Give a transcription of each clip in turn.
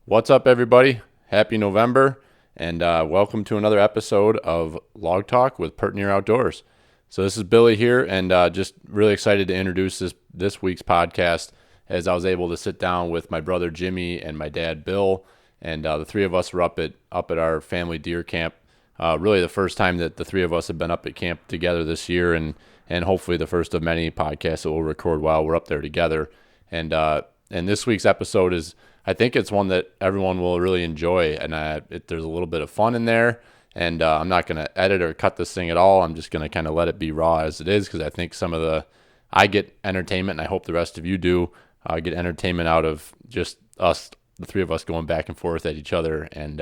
What's up, everybody? Happy November, and welcome to another episode of Log Talk with Pert Near Outdoors. So this is Billy here, and just really excited to introduce this week's podcast, as I was able to sit down with my brother Jimmy and my dad Bill, and the three of us were up at our family deer camp. Really, the first time that the three of us have been up at camp together this year, and hopefully the first of many podcasts that we'll record while we're up there together. And this week's episode is, I think it's one that everyone will really enjoy, and there's a little bit of fun in there, and I'm not going to edit or cut this thing at all. I'm just going to kind of let it be raw as it is, because I think I get entertainment, and I hope the rest of you do get entertainment out of just us, the three of us, going back and forth at each other, and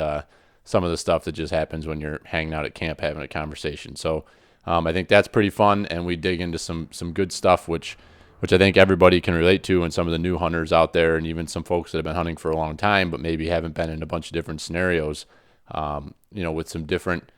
some of the stuff that just happens when you're hanging out at camp having a conversation. So I think that's pretty fun, and we dig into some good stuff, which I think everybody can relate to, and some of the new hunters out there, and even some folks that have been hunting for a long time but maybe haven't been in a bunch of different scenarios, with some different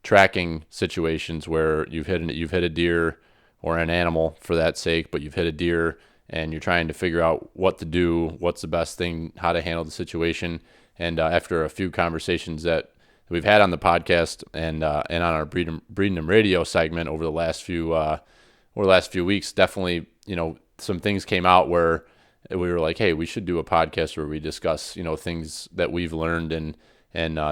tracking situations where you've hit a deer or an animal for that sake, but you've hit a deer and you're trying to figure out what to do, what's the best thing, how to handle the situation. And after a few conversations that we've had on the podcast and on our Breeding Them Radio segment over the last few weeks, definitely, some things came out where we were like, hey, we should do a podcast where we discuss, things that we've learned and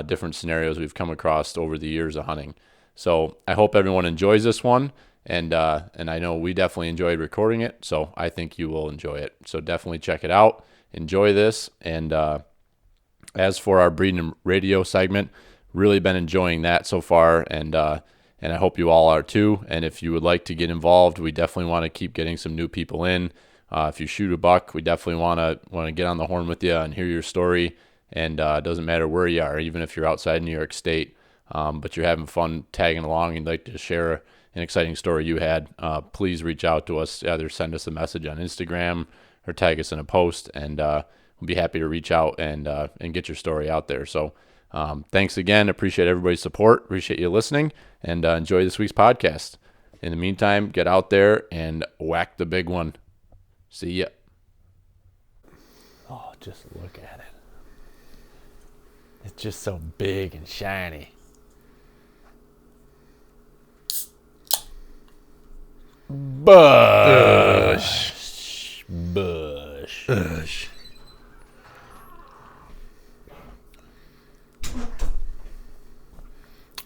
different scenarios we've come across over the years of hunting. So I hope everyone enjoys this one, and I know we definitely enjoyed recording it, so I think you will enjoy it. So definitely check it out, enjoy this, and as for our Breeding Radio segment, really been enjoying that so far, and I hope you all are too. And if you would like to get involved, we definitely want to keep getting some new people in. If you shoot a buck, we definitely want to get on the horn with you and hear your story. And it doesn't matter where you are, even if you're outside New York State, but you're having fun tagging along and like to share an exciting story you had, please reach out to us. Either send us a message on Instagram or tag us in a post, and we'll be happy to reach out and get your story out there. So thanks again. Appreciate everybody's support. Appreciate you listening, and enjoy this week's podcast. In the meantime, get out there and whack the big one. See ya. Oh, just look at it. It's just so big and shiny. Bush. Bush.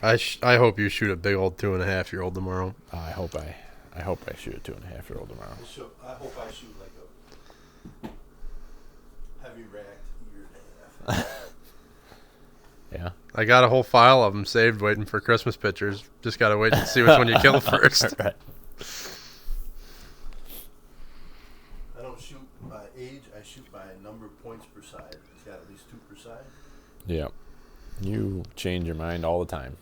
I hope you shoot a big old 2.5-year-old tomorrow. I hope I shoot a 2.5-year-old tomorrow. I hope I shoot like a heavy racked year and a half. Yeah. I got a whole file of them saved waiting for Christmas pictures. Just got to wait and see which one you kill first. Right. I don't shoot by age. I shoot by number of points per side. It's got at least 2 per side. Yeah. You change your mind all the time.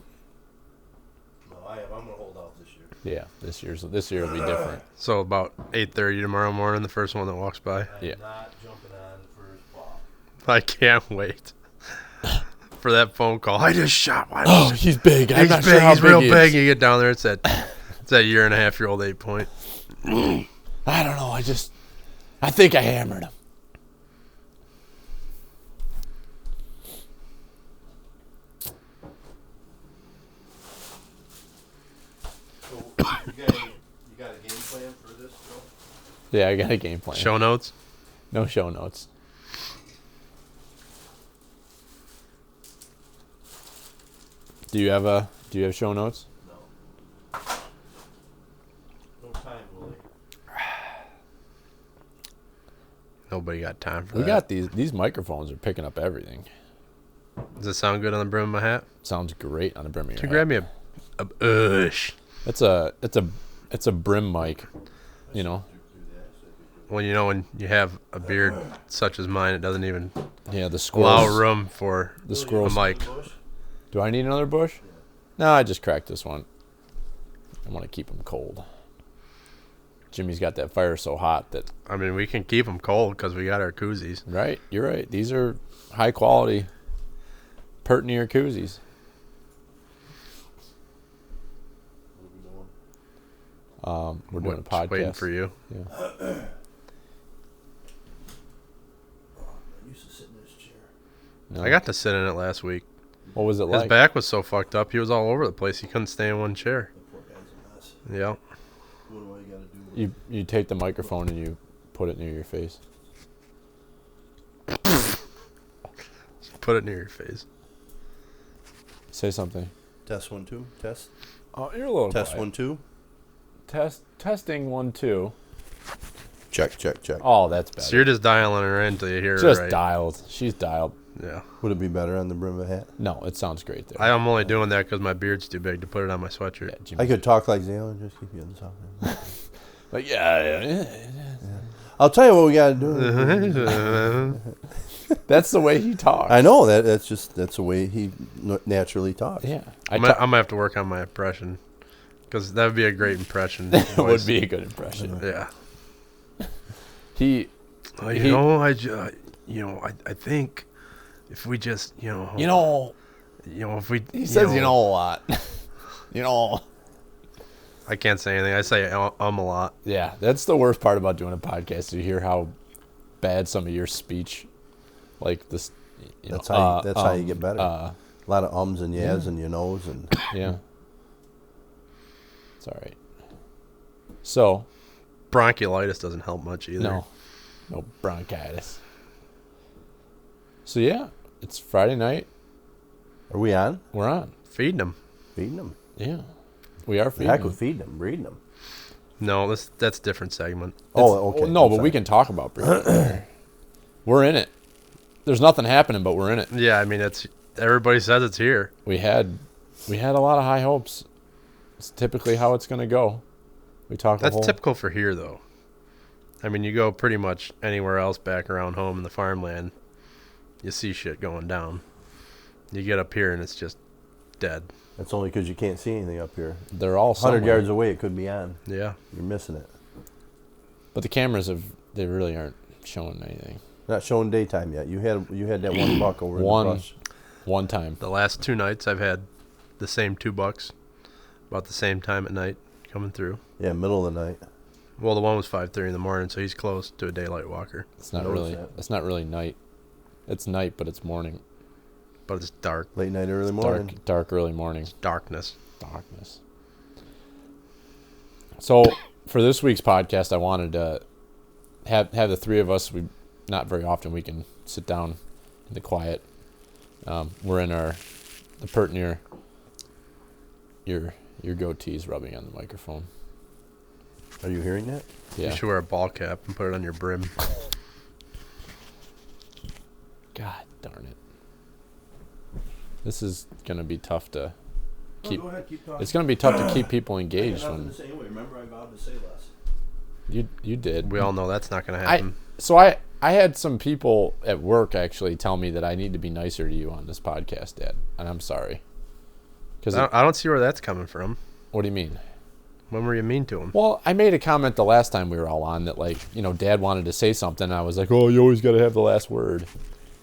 No, I am. I'm going to hold out this year. Yeah, this year will be different. So about 8:30 tomorrow morning, the first one that walks by. I'm Yeah. not jumping on the first ball. I can't wait for that phone call. I just shot one. Oh, he's big. I'm He's not big. sure how He's real he big. is. You get down there, it's that 1.5-year-old 8-point. I don't know. I think I hammered him. So you got a game plan for this, Joe? Yeah, I got a game plan. Show notes. No show notes. Do you have show notes? No. No time, Willie. Nobody got time for We that. got these microphones are picking up everything. Does it sound good on the brim of my hat? Sounds great on the brim of your Can you hat. grab me a bush? It's a brim mic, When when you have a beard such as mine, it doesn't even Yeah, the allow squirrels. room for The a squirrels. mic. Bush? Do I need another bush? No, I just cracked this one. I want to keep them cold. Jimmy's got that fire so hot that. I mean, we can keep them cold because we got our koozies. Right, you're right. These are high quality Pert Near koozies. We're doing a Just podcast. waiting for you. Yeah. I used to sit in this chair. No. I got to sit in it last week. What was it His like? back was so fucked up, he was all over the place. He couldn't stay in one chair. The poor guy's a mess. Yeah. What do I got to do? You take the microphone and you put it near your face. Put it near your face. Say something. Test 1 2. Test. Oh, you're a little Test quiet. 1 2. Testing 1 2. Check. Oh, that's better. So you're just dialing her in until you hear Just her right. dialed. She's dialed. Yeah. Would it be better on the brim of a hat? No, it sounds great there. I'm only doing that because my beard's too big to put it on my sweatshirt. Yeah, Jimmy. I could talk like Zale and just keep you on the top. Like, yeah. I'll tell you what we got to do. That's the way he talks. I know that's the way he naturally talks. Yeah. I'm gonna have to work on my impression because that would be a great impression. It would be a good impression. Yeah. He, I think if we just, if we, he says, a lot. I can't say anything. I say a lot. Yeah, that's the worst part about doing a podcast. You hear how bad some of your speech, like this. That's how you get better. A lot of ums and yes and knows and Yeah. It's all right. So. Bronchiolitis doesn't help much either. No bronchitis. So yeah, it's Friday night. Are we on? We're on. Feeding them. Feeding them. Yeah, we are feeding Heck them. with feeding them, breeding them. No, that's a different segment. Okay. No, I'm but sorry. we can talk about breeding. We're in it. There's nothing happening, but we're in it. Yeah, I mean it's everybody says it's here. We had a lot of high hopes. It's typically how it's going to go. We talk. That's typical for here, though. I mean, you go pretty much anywhere else back around home in the farmland, you see shit going down. You get up here and it's just dead. That's only because you can't see anything up here. They're all 100 somewhere. yards away, it could be on. Yeah. You're missing it. But the cameras they really aren't showing anything. Not showing daytime yet. You had that one buck over in the One. brush. One time. The last 2 nights I've had the same 2 bucks about the same time at night coming through. Yeah, middle of the night. Well, the one was 5:30 in the morning, so he's close to a daylight walker. It's not Notice really. that. It's not really night. It's night, but it's morning. But it's dark. Late night, early morning. Dark early morning. Darkness. Darkness. So for this week's podcast, I wanted to have the three of us. We not very often we can sit down in the quiet. We're in the pert near your goatee's rubbing on the microphone. Are you hearing that? Yeah. You should wear a ball cap and put it on your brim. God darn it. This is gonna be tough to keep. Go ahead, keep talking. It's gonna be tough to keep people I engaged got nothing when to say anyway. Remember, I vowed to say less. you did. We all know that's not going to happen. I had some people at work actually tell me that I need to be nicer to you on this podcast, Dad, and I'm sorry. Because I don't see where that's coming from. what do you mean? When were you mean to him? Well, I made a comment the last time we were all on that, like, Dad wanted to say something, and I was like, oh, you always got to have the last word.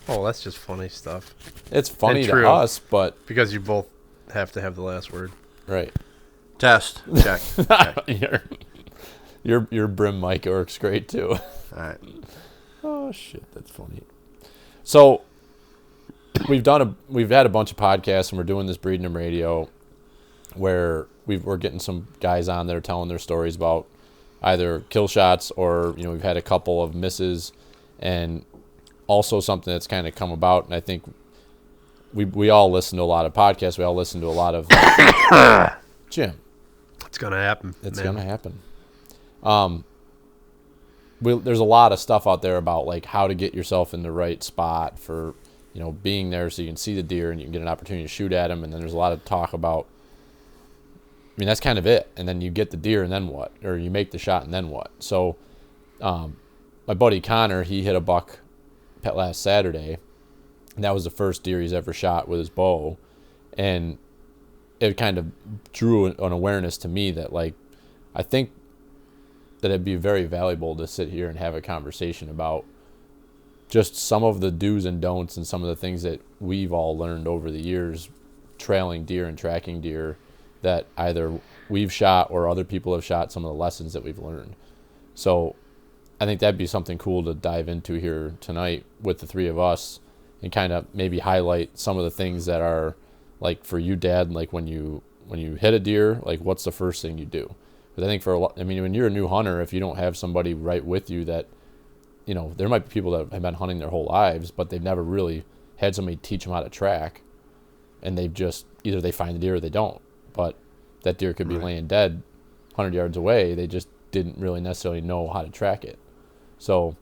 Oh, that's just funny stuff. It's funny And to true. us, but Because you both have to have the last word. right. Test. Check. Okay. your brim mic works great too. All right. Oh shit, that's funny. So we've had a bunch of podcasts, and we're doing this Breeding Them Radio, where we're getting some guys on there telling their stories about either kill shots or we've had a couple of misses, and also something that's kind of come about. And I think we all listen to a lot of podcasts. We all listen to a lot of Jim. It's going to happen. It's man. gonna happen. There's a lot of stuff out there about like how to get yourself in the right spot for being there so you can see the deer and you can get an opportunity to shoot at him. And then there's a lot of talk about. I mean, that's kind of it. And then you get the deer, and then what? Or you make the shot, and then what? So, my buddy Connor, he hit a buck last Saturday, and that was the first deer he's ever shot with his bow, and it kind of drew an awareness to me that, like, I think that it'd be very valuable to sit here and have a conversation about just some of the do's and don'ts and some of the things that we've all learned over the years trailing deer and tracking deer that either we've shot or other people have shot, some of the lessons that we've learned. So I think that'd be something cool to dive into here tonight with the three of us and kind of maybe highlight some of the things that are like for you, Dad, like when you hit a deer, like what's the first thing you do? Because I think when you're a new hunter, if you don't have somebody right with you that, there might be people that have been hunting their whole lives, but they've never really had somebody teach them how to track, and they've just either they find the deer or they don't. But that deer could be laying dead 100 yards away. They just didn't really necessarily know how to track it. So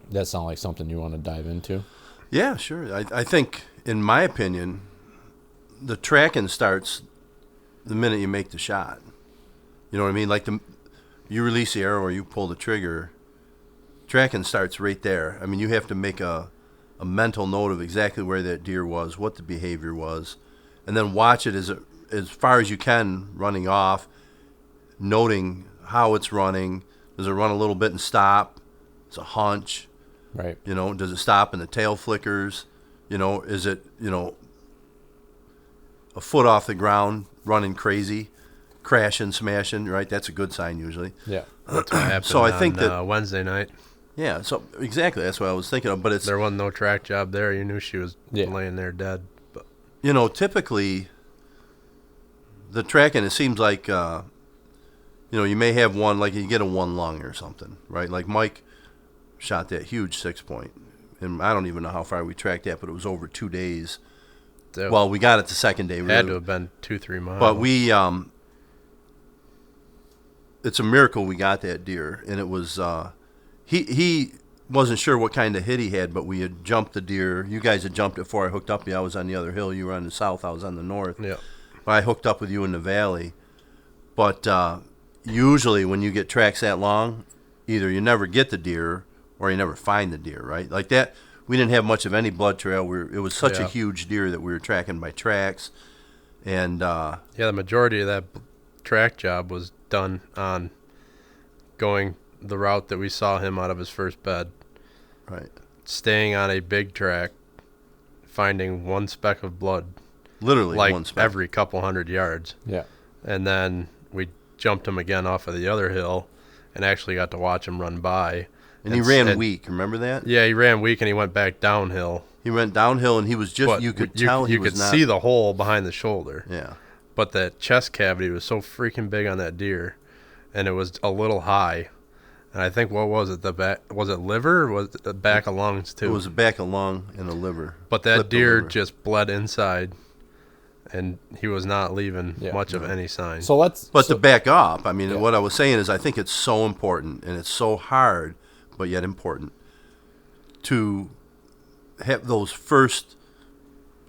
that sounds like something you want to dive into. Yeah, sure. I think, in my opinion, the tracking starts the minute you make the shot. You know what I mean? Like you release the arrow or you pull the trigger, tracking starts right there. I mean, you have to make a mental note of exactly where that deer was, what the behavior was, and then watch it as far as you can running off, noting how it's running. Does it run a little bit and stop? It's a hunch. Right. Does it stop and the tail flickers? Is it, a foot off the ground, running crazy, crashing, smashing, right? That's a good sign usually. Yeah. That's what happened So I think that Wednesday night. Yeah, so exactly, that's what I was thinking of. But there wasn't no track job there. You knew she was laying there dead. But typically the tracking, it seems like you may have one, like you get a one lung or something, right? Like Mike shot that huge 6-point, and I don't even know how far we tracked that, but it was over 2 days. Well, we got it the second day. It had to have been 2-3 miles. But we, it's a miracle we got that deer, and it was, he wasn't sure what kind of hit he had, but we had jumped the deer. You guys had jumped it before I hooked up with you. I was on the other hill. You were on the south. I was on the north. Yeah. But I hooked up with you in the valley. But usually when you get tracks that long, either you never get the deer or you never find the deer, right? Like that, we didn't have much of any blood trail. It was such a huge deer that we were tracking by tracks. And the majority of that track job was done on going the route that we saw him out of his first bed. Right. Staying on a big track, finding one speck of blood. Literally like one speck. Every couple 100 yards. Yeah. And then we jumped him again off of the other hill and actually got to watch him run by. And he ran weak, remember that? Yeah, he ran weak and he went back downhill. He went downhill and he was just, you could tell he was not. You could see the hole behind the shoulder. Yeah. But that chest cavity was so freaking big on that deer, and it was a little high. And I think, what was it, the back, was it liver or was it the back of lungs too? It was the back of lung and the liver. But that deer just bled inside, and he was not leaving much of any sign. To back up, I mean, what I was saying is I think it's so important, and it's so hard, but yet important, to have those first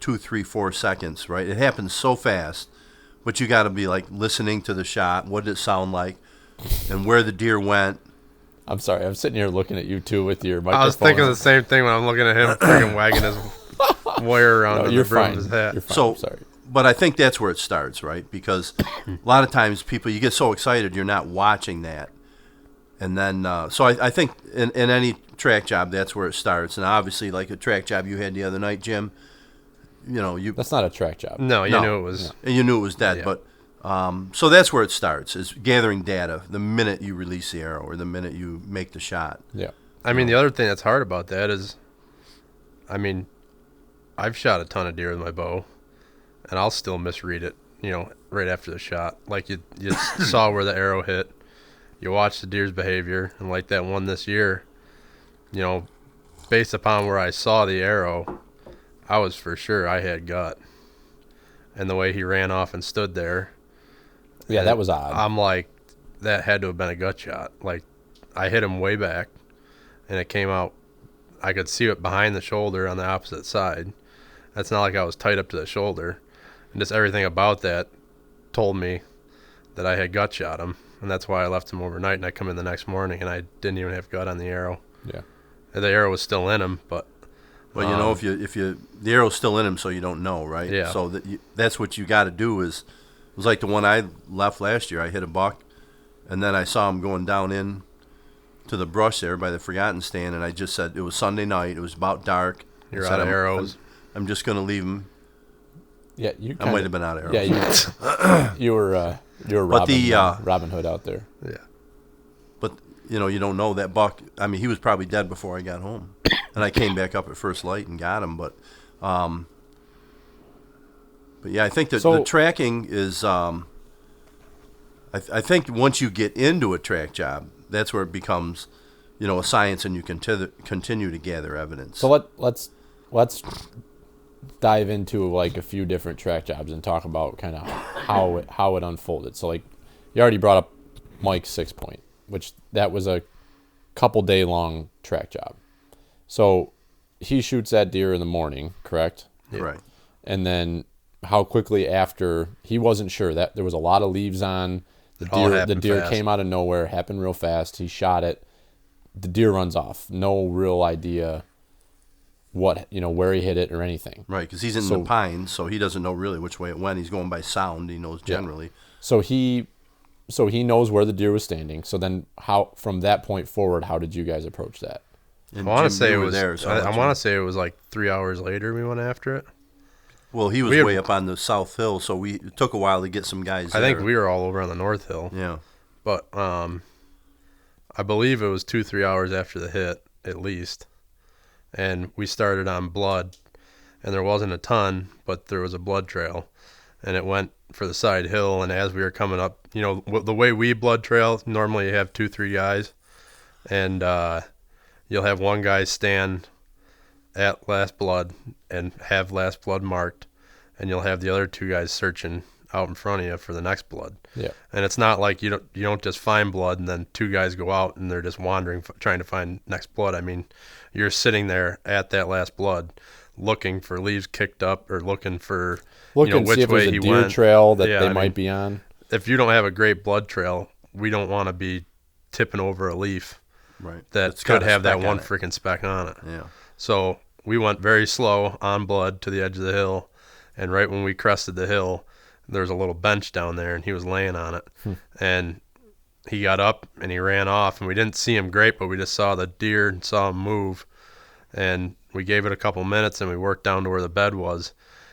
2, 3, 4 seconds, right? It happens so fast, but you got to be like listening to the shot. What did it sound like, and where the deer went. I'm sorry, I'm sitting here looking at you two with your microphone. I was thinking the same thing when I'm looking at him freaking wagging his wire around no, the brim of his hat. You're fine. So, I'm sorry. But I think that's where it starts, right? Because a lot of times people, you get so excited, you're not watching that. And then, so I think in any track job, that's where it starts. And obviously, like a track job you had the other night, Jim, That's not a track job. No, you knew it was. And you knew it was dead. Yeah. But so that's where it starts, is gathering data the minute you release the arrow or the minute you make the shot. Yeah. I mean, the other thing that's hard about that is, I've shot a ton of deer with my bow, and I'll still misread it, right after the shot. Like you saw where the arrow hit. You watch the deer's behavior, and like that one this year, based upon where I saw the arrow, I was for sure I had gut. And the way he ran off and stood there. Yeah, that was odd. I'm like, that had to have been a gut shot. Like, I hit him way back, and it came out. I could see it behind the shoulder on the opposite side. That's not like I was tight up to the shoulder. And just everything about that told me that I had gut shot him. And that's why I left him overnight, and I come in the next morning, and I didn't even have gut on the arrow. Yeah. And the arrow was still in him, but... Well, if the arrow's still in him, so you don't know, right? Yeah. So that's what you got to do is, it was like the one I left last year. I hit a buck, and then I saw him going down in to the brush there by the Forgotten Stand, and I just said, it was Sunday night, it was about dark. You're out of arrows. I'm just going to leave him. Yeah, I might have been out of arrows. Yeah, you were Robin Hood out there. Yeah. But, you don't know that buck. I mean, he was probably dead before I got home. and I came back up at first light and got him. But yeah, I think that the tracking is. I think once you get into a track job, that's where it becomes, a science, and you continue to gather evidence. So let's dive into like a few different track jobs and talk about kind of how it unfolded. So like you already brought up Mike's 6-point, which that was a couple day long track job. So he shoots that deer in the morning, correct? Yeah. Right. And then how quickly after, he wasn't sure that there was a lot of leaves on the deer fast. came out of nowhere, happened real fast. He shot it. The deer runs off. No real idea where he hit it or anything. Right, because he's in the pines, so he doesn't know really which way it went. He's going by sound. He knows generally. Yeah. So he knows where the deer was standing. So then, from that point forward, how did you guys approach that? And I want to say it was there. So I want to say it was like 3 hours later we went after it. Well, he was way up on the South Hill, so it took a while to get some guys there. I think we were all over on the North Hill. Yeah. But I believe it was 2-3 hours after the hit, at least. And we started on blood, and there wasn't a ton, but there was a blood trail. And it went for the side hill, and as we were coming up, the way we blood trail, normally you have 2-3 guys, and you'll have one guy stand at last blood and have last blood marked, and you'll have the other 2 guys searching out in front of you for the next blood. Yeah. And it's not like you don't just find blood and then 2 guys go out and they're just wandering trying to find next blood. I mean, you're sitting there at that last blood looking for leaves kicked up or looking for which see if way there's a he deer went. trail that they might be on. If you don't have a great blood trail, we don't want to be tipping over a leaf that could have that one freaking speck on it. Yeah. So we went very slow on blood to the edge of the hill, and right when we crested the hill, there was a little bench down there, and he was laying on it. And he got up, and he ran off, and we didn't see him great, but we just saw the deer and saw him move. And we gave it a couple minutes, and we worked down to where the bed was,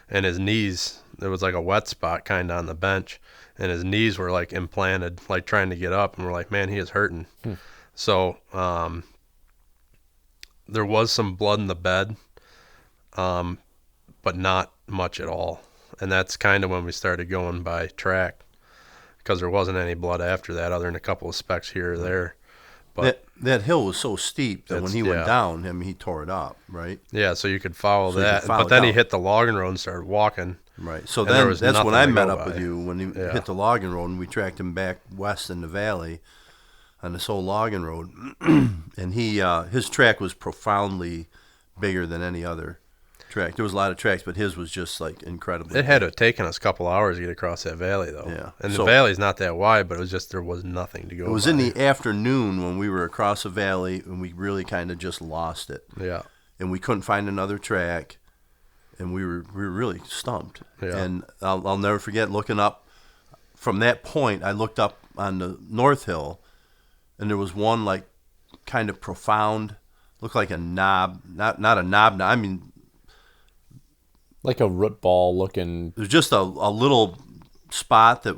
and his knees, there was like a wet spot kind of on the bench, and his knees were like implanted, like trying to get up, and we're like, man, he is hurting. So there was some blood in the bed, but not much at all. And that's kind of when we started going by track, because there wasn't any blood after that other than a couple of specks here or there. But that hill was so steep that when he went down, he tore it up, right? Yeah, so you could follow that. But then he hit the logging road and started walking. Right. So then that's when I met up with you, when he hit the logging road, and we tracked him back west in the valley on this old logging road. And his track was profoundly bigger than any other track. There was a lot of tracks, but his was just like incredibly. It had to have taken us a couple hours to get across that valley, though. Yeah. And the valley's not that wide, but it was just there was nothing to go. It was in the afternoon when we were across the valley, and we really kind of just lost it. Yeah. And we couldn't find another track, and we were really stumped. Yeah. And I'll never forget looking up. From that point, I looked up on the North Hill, and there was one like kind of profound, looked like a knob, not a knob. I mean, like a root ball looking. There's just a little spot that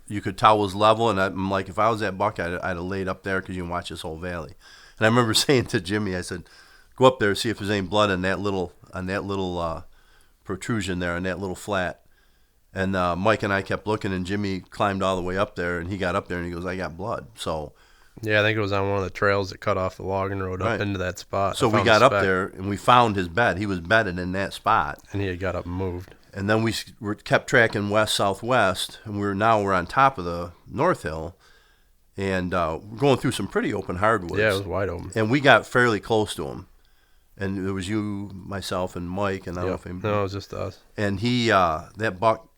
you could tell was level, and I'm like, if I was that buck, I'd have laid up there because you can watch this whole valley. And I remember saying to Jimmy, I said, go up there, see if there's any blood on that little protrusion there, on that little flat. And Mike and I kept looking, and Jimmy climbed all the way up there, and he got up there, and he goes, I got blood. So. Yeah, I think it was on one of the trails that cut off the logging road up into that spot. So we got up there, and we found his bed. He was bedded in that spot. And he had got up and moved. And then we kept tracking west-southwest, and we're on top of the North Hill, and we're going through some pretty open hardwoods. Yeah, it was wide open. And we got fairly close to him. And it was you, myself, and Mike, and I don't know if he... No, it was just us. And he, that buck,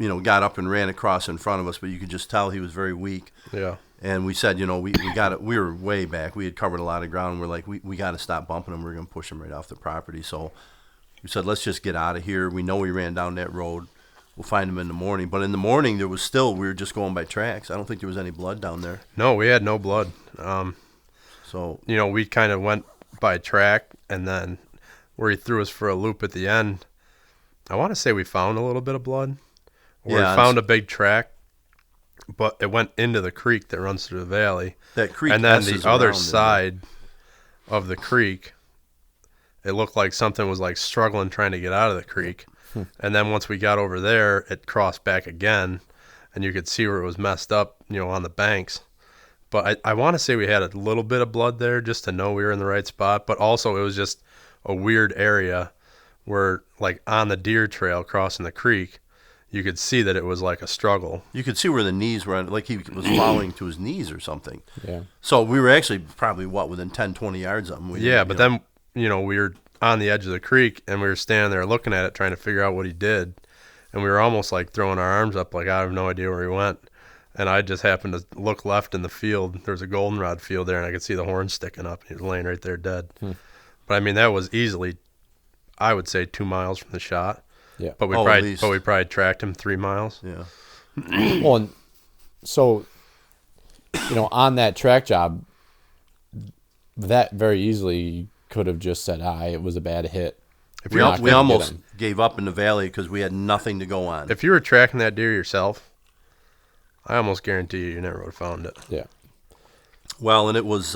got up and ran across in front of us, but you could just tell he was very weak. Yeah. And we said, we got it. We were way back. We had covered a lot of ground. We're like, we got to stop bumping him. We're going to push him right off the property. So we said, let's just get out of here. We know he ran down that road. We'll find him in the morning. But in the morning, we were just going by tracks. I don't think there was any blood down there. No, we had no blood. So we kind of went by track, and then where he threw us for a loop at the end, I want to say we found a little bit of blood. Or we found a big track. But it went into the creek that runs through the valley. That creek, and then the other side of the creek, it looked like something was like struggling trying to get out of the creek. And then once we got over there, it crossed back again, and you could see where it was messed up, on the banks. But I want to say we had a little bit of blood there just to know we were in the right spot. But also it was just a weird area where, like, on the deer trail crossing the creek, you could see that it was like a struggle. You could see where the knees were, like he was following to his knees or something. Yeah. So we were actually probably, within 10, 20 yards of him. Then, we were on the edge of the creek, and we were standing there looking at it, trying to figure out what he did. And we were almost like throwing our arms up, like I have no idea where he went. And I just happened to look left in the field. There was a goldenrod field there, and I could see the horn sticking up. He was laying right there dead. But, I mean, that was easily, I would say, 2 miles from the shot. Yeah. But we probably tracked him 3 miles. Yeah. Well, and so, on that track job, that very easily could have just said, it was a bad hit. We almost gave up in the valley because we had nothing to go on. If you were tracking that deer yourself, I almost guarantee you never would have found it. Yeah. Well, and it was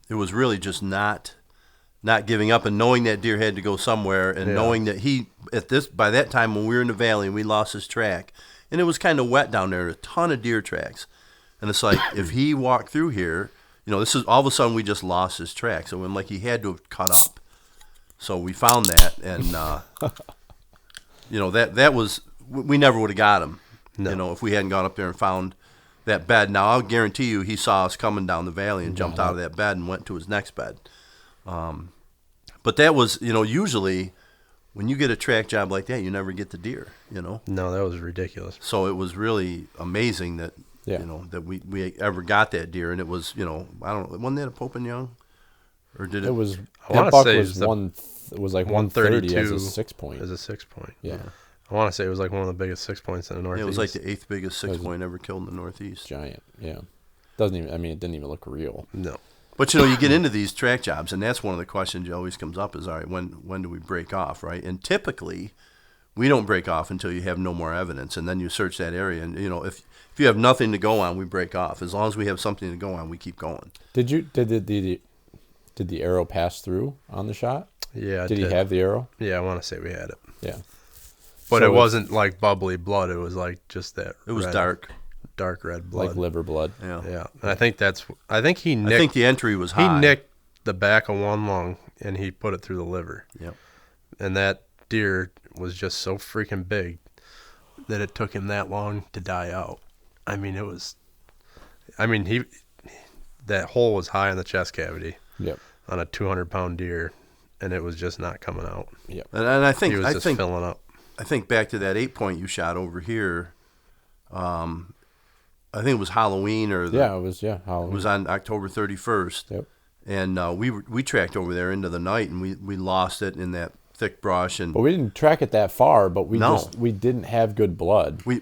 really just not giving up and knowing that deer had to go somewhere, and knowing that by that time when we were in the valley and we lost his track, and it was kind of wet down there, a ton of deer tracks, and it's like if he walked through here, this is all of a sudden we just lost his track. So when he had to have cut up. So we found that, and that was, we never would have got him. No. If we hadn't gone up there and found that bed. Now I'll guarantee you he saw us coming down the valley and jumped out of that bed and went to his next bed. But that was, usually when you get a track job like that, you never get the deer, No, that was ridiculous. So it was really amazing that, that we ever got that deer. And it was, I don't know, wasn't that a Pope and Young? Or did it? It was, I want to say it was like 130 as a 6 point. As a 6 point. Yeah. I want to say it was like one of the biggest 6 points in the Northeast. Yeah, it was like the 8th biggest 6 point ever killed in the Northeast. Giant, yeah. It didn't even look real. No. But, you get into these track jobs, and that's one of the questions that always comes up is, all right, when do we break off, right? And typically, we don't break off until you have no more evidence, and then you search that area. And, if you have nothing to go on, we break off. As long as we have something to go on, we keep going. Did the arrow pass through on the shot? Yeah. Did he have the arrow? Yeah, I want to say we had it. Yeah. But it wasn't like bubbly blood. It was like just that. It was dark red blood. Like liver blood. Yeah. Yeah. And I think he nicked. I think the entry was high. He nicked the back of one lung and he put it through the liver. Yep. And that deer was just so freaking big that it took him that long to die out. That hole was high in the chest cavity. Yep. On a 200-pound deer, and it was just not coming out. Yep. And I think he was just filling up. I think back to that 8 point you shot over here. I think it was Halloween it was It Halloween. was on October 31st. Yep. And we tracked over there into the night, and we lost it in that thick brush. But we didn't track it that far. But we didn't have good blood. We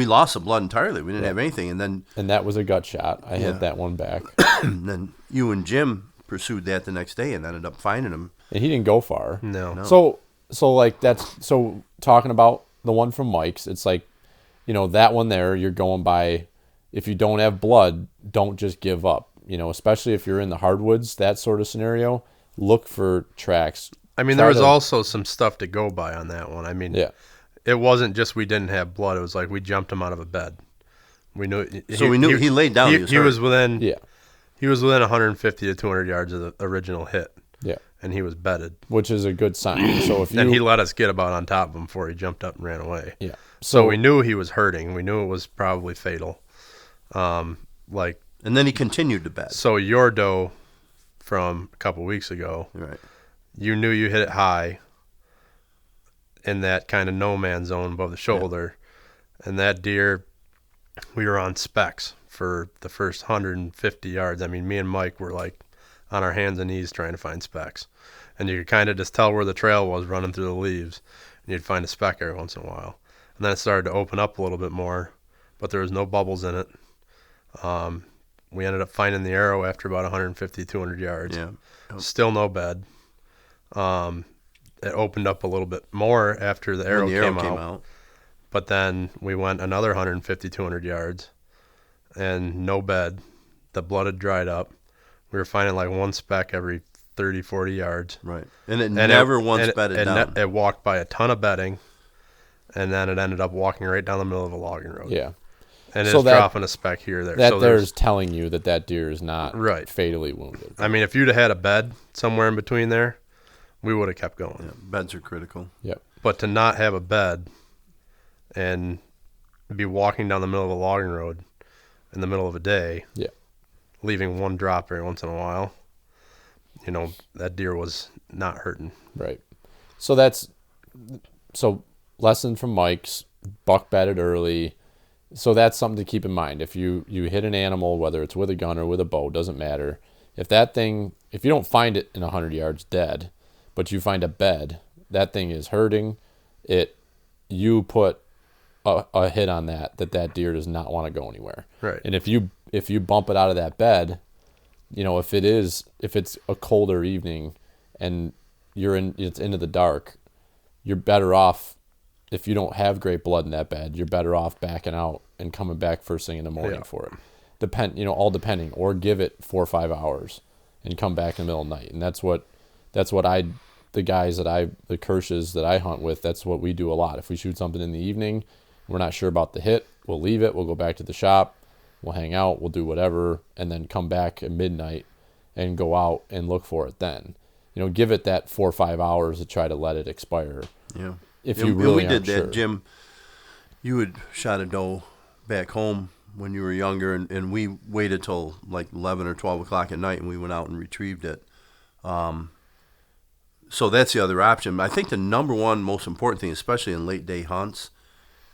lost the blood entirely. We didn't have anything, and that was a gut shot. I had that one back. And then you and Jim pursued that the next day and ended up finding him. And he didn't go far. No. So talking about the one from Mike's, it's like, that one there, you're going by, if you don't have blood, don't just give up. Especially if you're in the hardwoods, that sort of scenario, look for tracks. There was also some stuff to go by on that one. It wasn't just we didn't have blood. It was like we jumped him out of a bed. We knew. We knew he laid down. He was within. Yeah. He was within 150 to 200 yards of the original hit. Yeah. And he was bedded, which is a good sign. So and he let us get about on top of him before he jumped up and ran away. Yeah. So we knew he was hurting. We knew it was probably fatal. And then he continued to bed. So your doe from a couple weeks ago, right? You knew you hit it high in that kind of no man's zone above the shoulder, and that deer, we were on specs for the first 150 yards. Me and Mike were like on our hands and knees trying to find specks. And you could kind of just tell where the trail was running through the leaves, and you'd find a speck every once in a while. And then it started to open up a little bit more, but there was no bubbles in it. We ended up finding the arrow after about 150, 200 yards. Yeah. Still no bed. It opened up a little bit more after the arrow came out. But then we went another 150, 200 yards, and no bed. The blood had dried up. We were finding like one speck every 30, 40 yards. Right. And it never once bedded down. It walked by a ton of bedding, and then it ended up walking right down the middle of a logging road. Yeah. And So it's dropping a speck here or there. That so there's telling you that deer is not Right. fatally wounded. I mean, if you'd have had a bed somewhere in between there, we would have kept going. Yeah, beds are critical. Yep. But to not have a bed and be walking down the middle of a logging road in the middle of a day, Yeah. leaving one drop every once in a while, that deer was not hurting. Right. So lesson from Mike's, buck bedded early. So that's something to keep in mind. If you hit an animal, whether it's with a gun or with a bow, doesn't matter. If you don't find it in 100 yards dead, but you find a bed, that thing is hurting. You put a hit on that deer does not want to go anywhere. Right. And if you bump it out of that bed, if it's a colder evening and it's into the dark, you're better off. If you don't have great blood in that bed, you're better off backing out and coming back first thing in the morning for it. All depending, or give it 4 or 5 hours and come back in the middle of the night. And that's what the Kirsches that I hunt with, that's what we do a lot. If we shoot something in the evening, we're not sure about the hit, we'll leave it, we'll go back to the shop, we'll hang out, we'll do whatever, and then come back at midnight and go out and look for it then. Give it that 4 or 5 hours to try to let it expire. Yeah. If you really we did that, sure. Jim. You had shot a doe back home when you were younger, and we waited till like 11 or 12 o'clock at night, and we went out and retrieved it. So that's the other option. I think the number one most important thing, especially in late day hunts,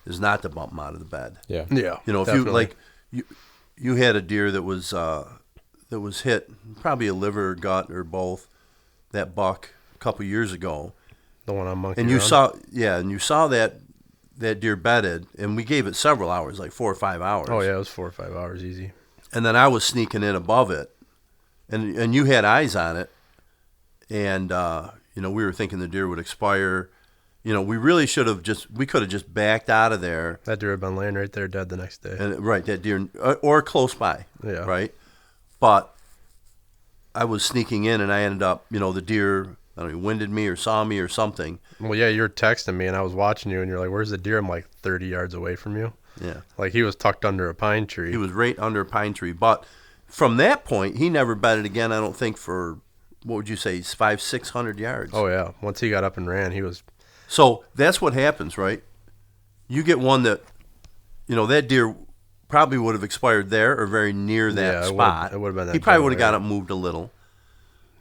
is not to bump them out of the bed. Yeah. Yeah. If definitely. you had a deer that was hit, probably a liver, gut, or both, that buck a couple years ago. The one on Monkey And you Run. saw that deer bedded, and we gave it several hours, like 4 or 5 hours. Oh yeah, it was 4 or 5 hours easy. And then I was sneaking in above it, and you had eyes on it, and we were thinking the deer would expire. We really could have just backed out of there. That deer had been laying right there dead the next day. And right, that deer, or close by. Yeah. Right, but I was sneaking in, and I ended up, the deer, I don't know, winded me or saw me or something. Well, yeah, you were texting me, and I was watching you, and you're like, "Where's the deer?" I'm like 30 yards away from you. Yeah. Like he was tucked under a pine tree. He was right under a pine tree. But from that point, he never bedded again, I don't think, for, what would you say, 500-600 yards. Oh yeah, once he got up and ran, he was. So that's what happens, right? You get one that, that deer probably would have expired there or very near that spot. It would have been that. He probably would have got general up, moved a little.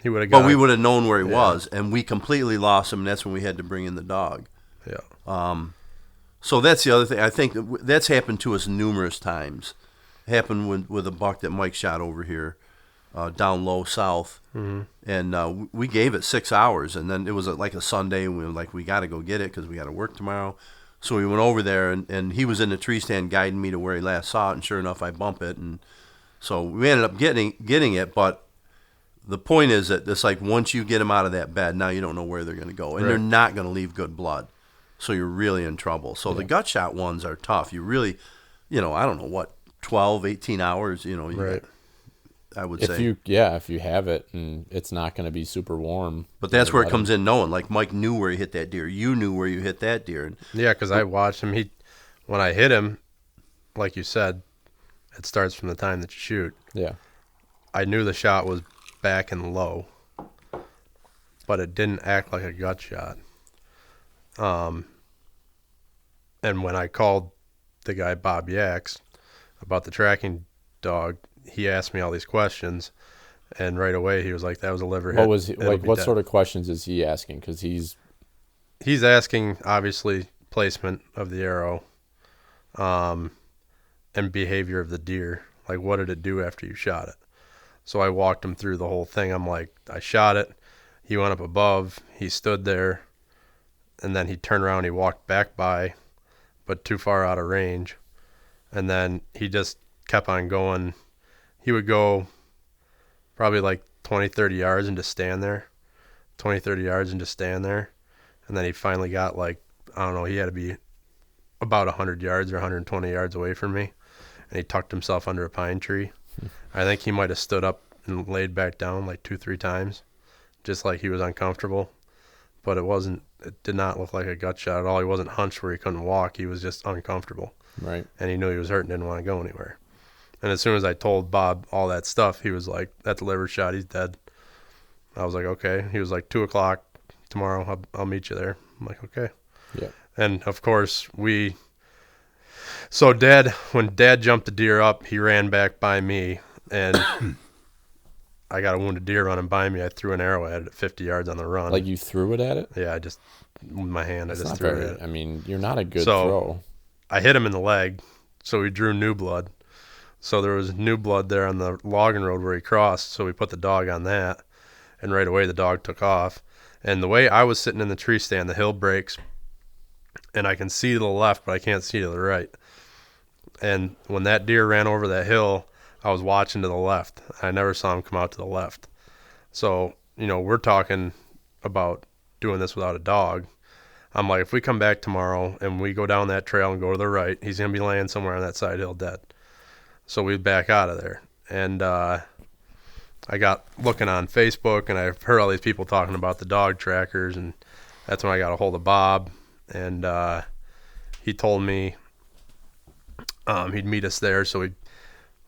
He would have got. But we would have known where he was, and we completely lost him, and that's when we had to bring in the dog. Yeah. So that's the other thing. I think that's happened to us numerous times. It happened with a buck that Mike shot over here, down low south, and we gave it 6 hours, and then it was like a Sunday, and we were like, we got to go get it because we got to work tomorrow. So we went over there, and he was in the tree stand guiding me to where he last saw it, and sure enough, I bump it, and so we ended up getting it. But the point is that it's like once you get them out of that bed, now you don't know where they're going to go, and they're not going to leave good blood. So you're really in trouble. So the gut shot ones are tough. You really, I don't know what, 12, 18 hours, Right. I would say. If you have it and it's not going to be super warm. But that's where it comes in knowing. Like Mike knew where he hit that deer. You knew where you hit that deer. Yeah, because I watched him. When I hit him, like you said, it starts from the time that you shoot. Yeah. I knew the shot was back and low, but it didn't act like a gut shot. And when I called the guy Bob Yaks about the tracking dog, he asked me all these questions, and right away he was like, "That was a liver hit." What was he, like? What sort of questions is he asking? Because he's asking obviously placement of the arrow, and behavior of the deer. Like, what did it do after you shot it? So I walked him through the whole thing. I'm like, I shot it. He went up above. He stood there, and then he turned around. He walked back by, but too far out of range. And then he just kept on going. He would go probably like 20, 30 yards and just stand there. 20, 30 yards and just stand there. And then he finally got like, I don't know, he had to be about 100 yards or 120 yards away from me. And he tucked himself under a pine tree. I think he might have stood up and laid back down like 2-3 times, just like he was uncomfortable. But it did not look like a gut shot at all. He wasn't hunched where he couldn't walk. He was just uncomfortable. Right. And he knew he was hurt and didn't want to go anywhere. And as soon as I told Bob all that stuff, he was like, that's a liver shot. He's dead. I was like, okay. He was like, 2 o'clock tomorrow. I'll meet you there. I'm like, okay. Yeah. And of course, when Dad jumped the deer up, he ran back by me, and I got a wounded deer running by me. I threw an arrow at it at 50 yards on the run. Like you threw it at it? Yeah, with my hand, I That's just not threw very, it at it. I mean, you're not a good throw. I hit him in the leg, so he drew new blood. So there was new blood there on the logging road where he crossed, so we put the dog on that, and right away the dog took off. And the way I was sitting in the tree stand, the hill breaks, and I can see to the left, but I can't see to the right. And when that deer ran over that hill, I was watching to the left. I never saw him come out to the left. So, we're talking about doing this without a dog. I'm like, if we come back tomorrow and we go down that trail and go to the right, he's going to be laying somewhere on that side hill dead. So we back out of there. And I got looking on Facebook, and I've heard all these people talking about the dog trackers, and that's when I got a hold of Bob. And he told me he'd meet us there. So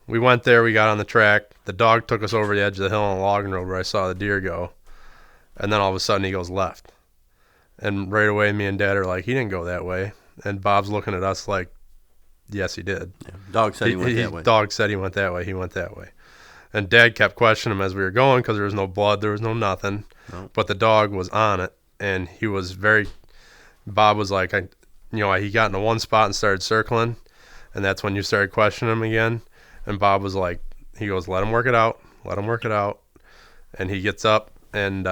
we went there. We got on the track. The dog took us over the edge of the hill on the logging road where I saw the deer go. And then all of a sudden he goes left. And right away me and Dad are like, he didn't go that way. And Bob's looking at us like, yes, he did. Yeah. Dog said he went that way. Dog said he went that way. He went that way. And Dad kept questioning him as we were going because there was no blood. There was no nothing. No. But the dog was on it. And he was Bob was like, he got into one spot and started circling. And that's when you started questioning him again. And Bob was like, he goes, let him work it out. Let him work it out. And he gets up and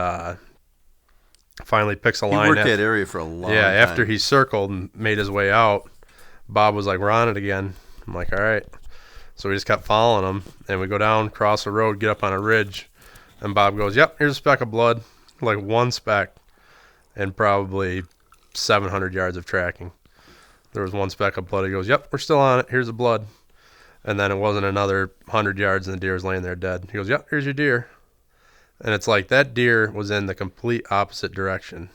finally picks a line. He worked that area for a long time. Yeah, after he circled and made his way out, Bob was like, we're on it again. I'm like, all right. So we just kept following him. And we go down, cross the road, get up on a ridge. And Bob goes, yep, here's a speck of blood. Like one speck. And probably 700 yards of tracking. There was one speck of blood. He goes, yep, we're still on it. Here's the blood. And then it wasn't another 100 yards and the deer was laying there dead. He goes, yep, here's your deer. And it's like that deer was in the complete opposite direction.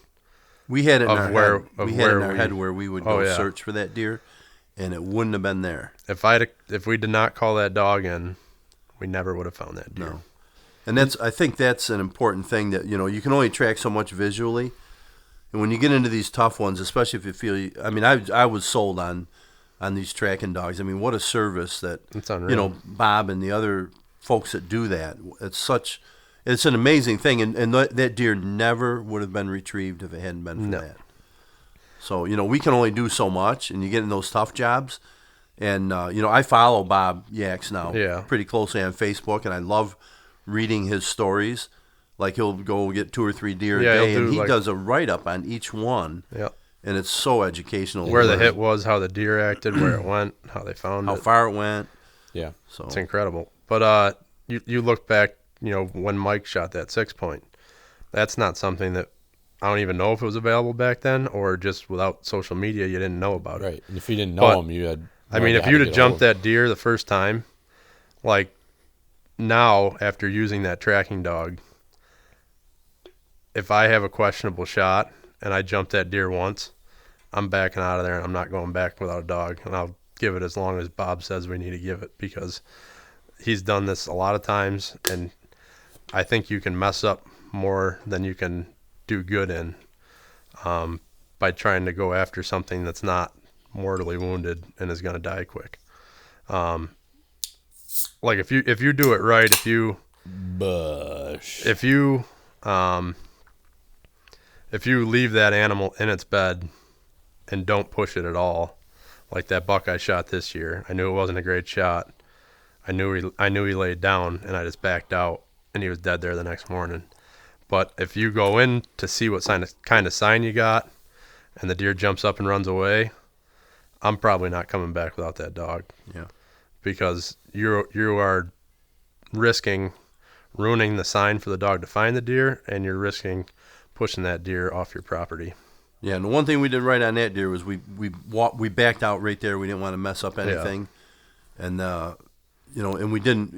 We had it in our head where we would go yeah. search for that deer, and it wouldn't have been there. If we did not call that dog in, we never would have found that deer. No. And I think that's an important thing that, you can only track so much visually. And when you get into these tough ones, especially if you feel, I was sold on these tracking dogs. I mean, what a service that, it's unreal. Bob and the other folks that do that. It's an amazing thing. And that deer never would have been retrieved if it hadn't been for that. So, we can only do so much, and you get in those tough jobs. And, I follow Bob Yaks now pretty closely on Facebook, and I love reading his stories. Like, he'll go get 2 or 3 deer a day, and he does a write-up on each one. Yeah. And it's so educational. Where the hit was, how the deer acted, where it went, how they found it. How far it went. Yeah. So it's incredible. But you look back, when Mike shot that 6-point, that's not something that I don't even know if it was available back then, or just without social media, you didn't know about it. Right. And if you didn't know him, you had if you'd have jumped that deer the first time, like now, after using that tracking dog, if I have a questionable shot and I jump that deer once, I'm backing out of there and I'm not going back without a dog. And I'll give it as long as Bob says we need to give it, because he's done this a lot of times, and I think you can mess up more than you can do good in by trying to go after something that's not mortally wounded and is going to die quick. Like if you do it right, if you leave that animal in its bed and don't push it at all, like that buck I shot this year, I knew it wasn't a great shot. I knew he laid down, and I just backed out, and he was dead there the next morning. But if you go in to see what kind of sign you got, and the deer jumps up and runs away, I'm probably not coming back without that dog. Yeah. Because you are risking ruining the sign for the dog to find the deer, and you're risking pushing that deer off your property. Yeah, and the one thing we did right on that deer was we backed out right there. We didn't want to mess up anything. Yeah. And and we didn't,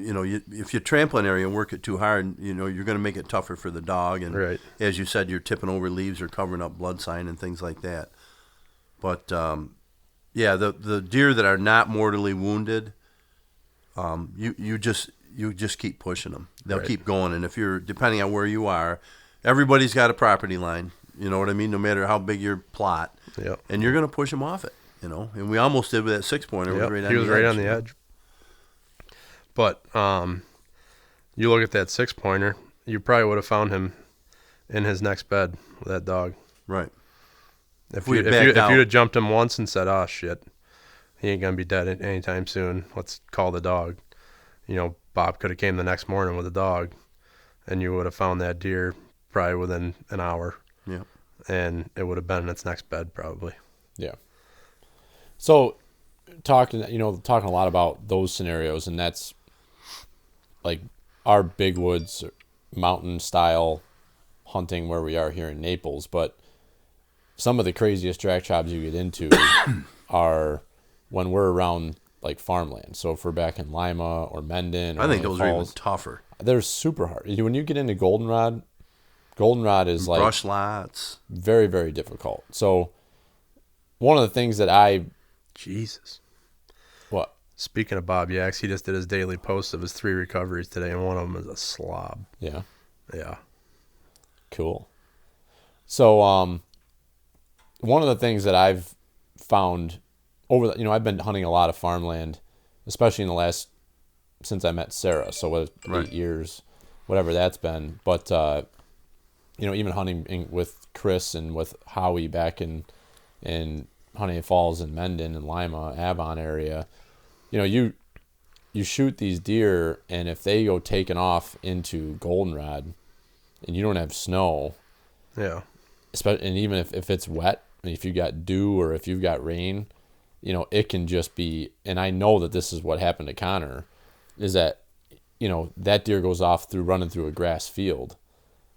if you trample an area and work it too hard, you're going to make it tougher for the dog. And Right. as you said, you're tipping over leaves or covering up blood sign and things like that. But, yeah, the deer that are not mortally wounded, you just keep pushing them. They'll Right. keep going. And if you're, depending on where you are, everybody's got a property line. You know what I mean? No matter how big your plot. Yep. And you're going to push them off it, And we almost did with that 6-pointer. Yep. Right He was right on the edge. But you look at that 6-pointer, you probably would have found him in his next bed with that dog. Right. If we you'd have jumped him once and said, "Oh shit, he ain't gonna be dead anytime soon. Let's call the dog." Bob could have came the next morning with a dog, and you would have found that deer probably within an hour. Yeah. And it would have been in its next bed probably. Yeah. So talking a lot about those scenarios, and that's like our big woods mountain style hunting where we are here in Naples. But some of the craziest track jobs you get into are when we're around like farmland. So if we're back in Lima or Mendon or I think those are even Falls, tougher. they're super hard. When you get into goldenrod is like Brush lots. very, very difficult. So one of the things that Jesus. what? Speaking of Bob Yaks, he just did his daily post of his 3 recoveries today, and one of them is a slob. Yeah. Yeah. Cool. So, one of the things that I've found I've been hunting a lot of farmland, especially in the last, since I met Sarah. So what, Right. 8 years, whatever that's been. But, even hunting with Chris and with Howie back in Honey Falls and Mendon and Lima, Avon area, you shoot these deer, and if they go taking off into goldenrod and you don't have snow, Yeah. and even if it's wet, and if you got dew or if you've got rain, it can just be, and I know that this is what happened to Connor, is that, that deer goes off running through a grass field,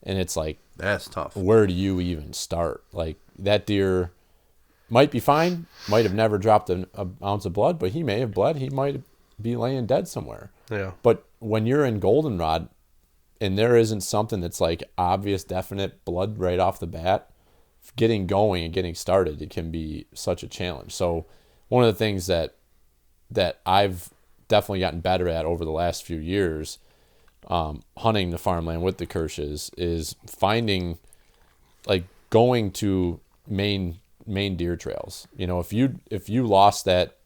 and it's like, That's tough. where do you even start? Like, that deer might be fine, might have never dropped an ounce of blood, but he may have bled. He might be laying dead somewhere. Yeah. But when you're in goldenrod and there isn't something that's like obvious, definite blood right off the bat, getting going and getting started, it can be such a challenge. So one of the things that I've definitely gotten better at over the last few years, hunting the farmland with the Kirsches, is finding, like, going to main deer trails. If you lost that,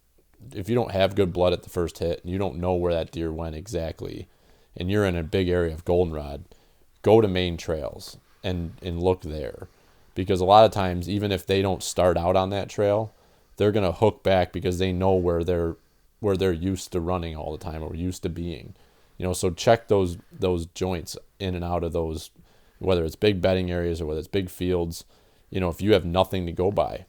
if you don't have good blood at the first hit and you don't know where that deer went exactly, and you're in a big area of goldenrod, go to main trails and look there, because a lot of times, even if they don't start out on that trail, they're gonna hook back because they know where they're used to running all the time or used to being. So check those joints in and out of those, whether it's big bedding areas or whether it's big fields. If you have nothing to go by,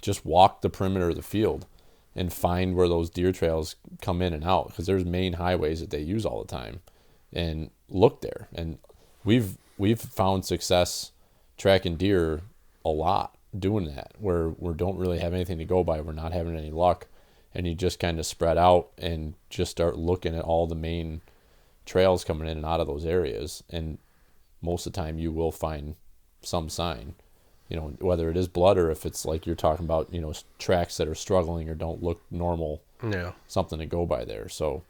just walk the perimeter of the field and find where those deer trails come in and out, because there's main highways that they use all the time, and look there. And we've found success tracking deer a lot doing that, where we don't really have anything to go by. We're not having any luck, and you just kind of spread out and just start looking at all the main trails coming in and out of those areas. And most of the time you will find some sign, whether it is blood or if it's like you're talking about, tracks that are struggling or don't look normal, Yeah. something to go by there. So,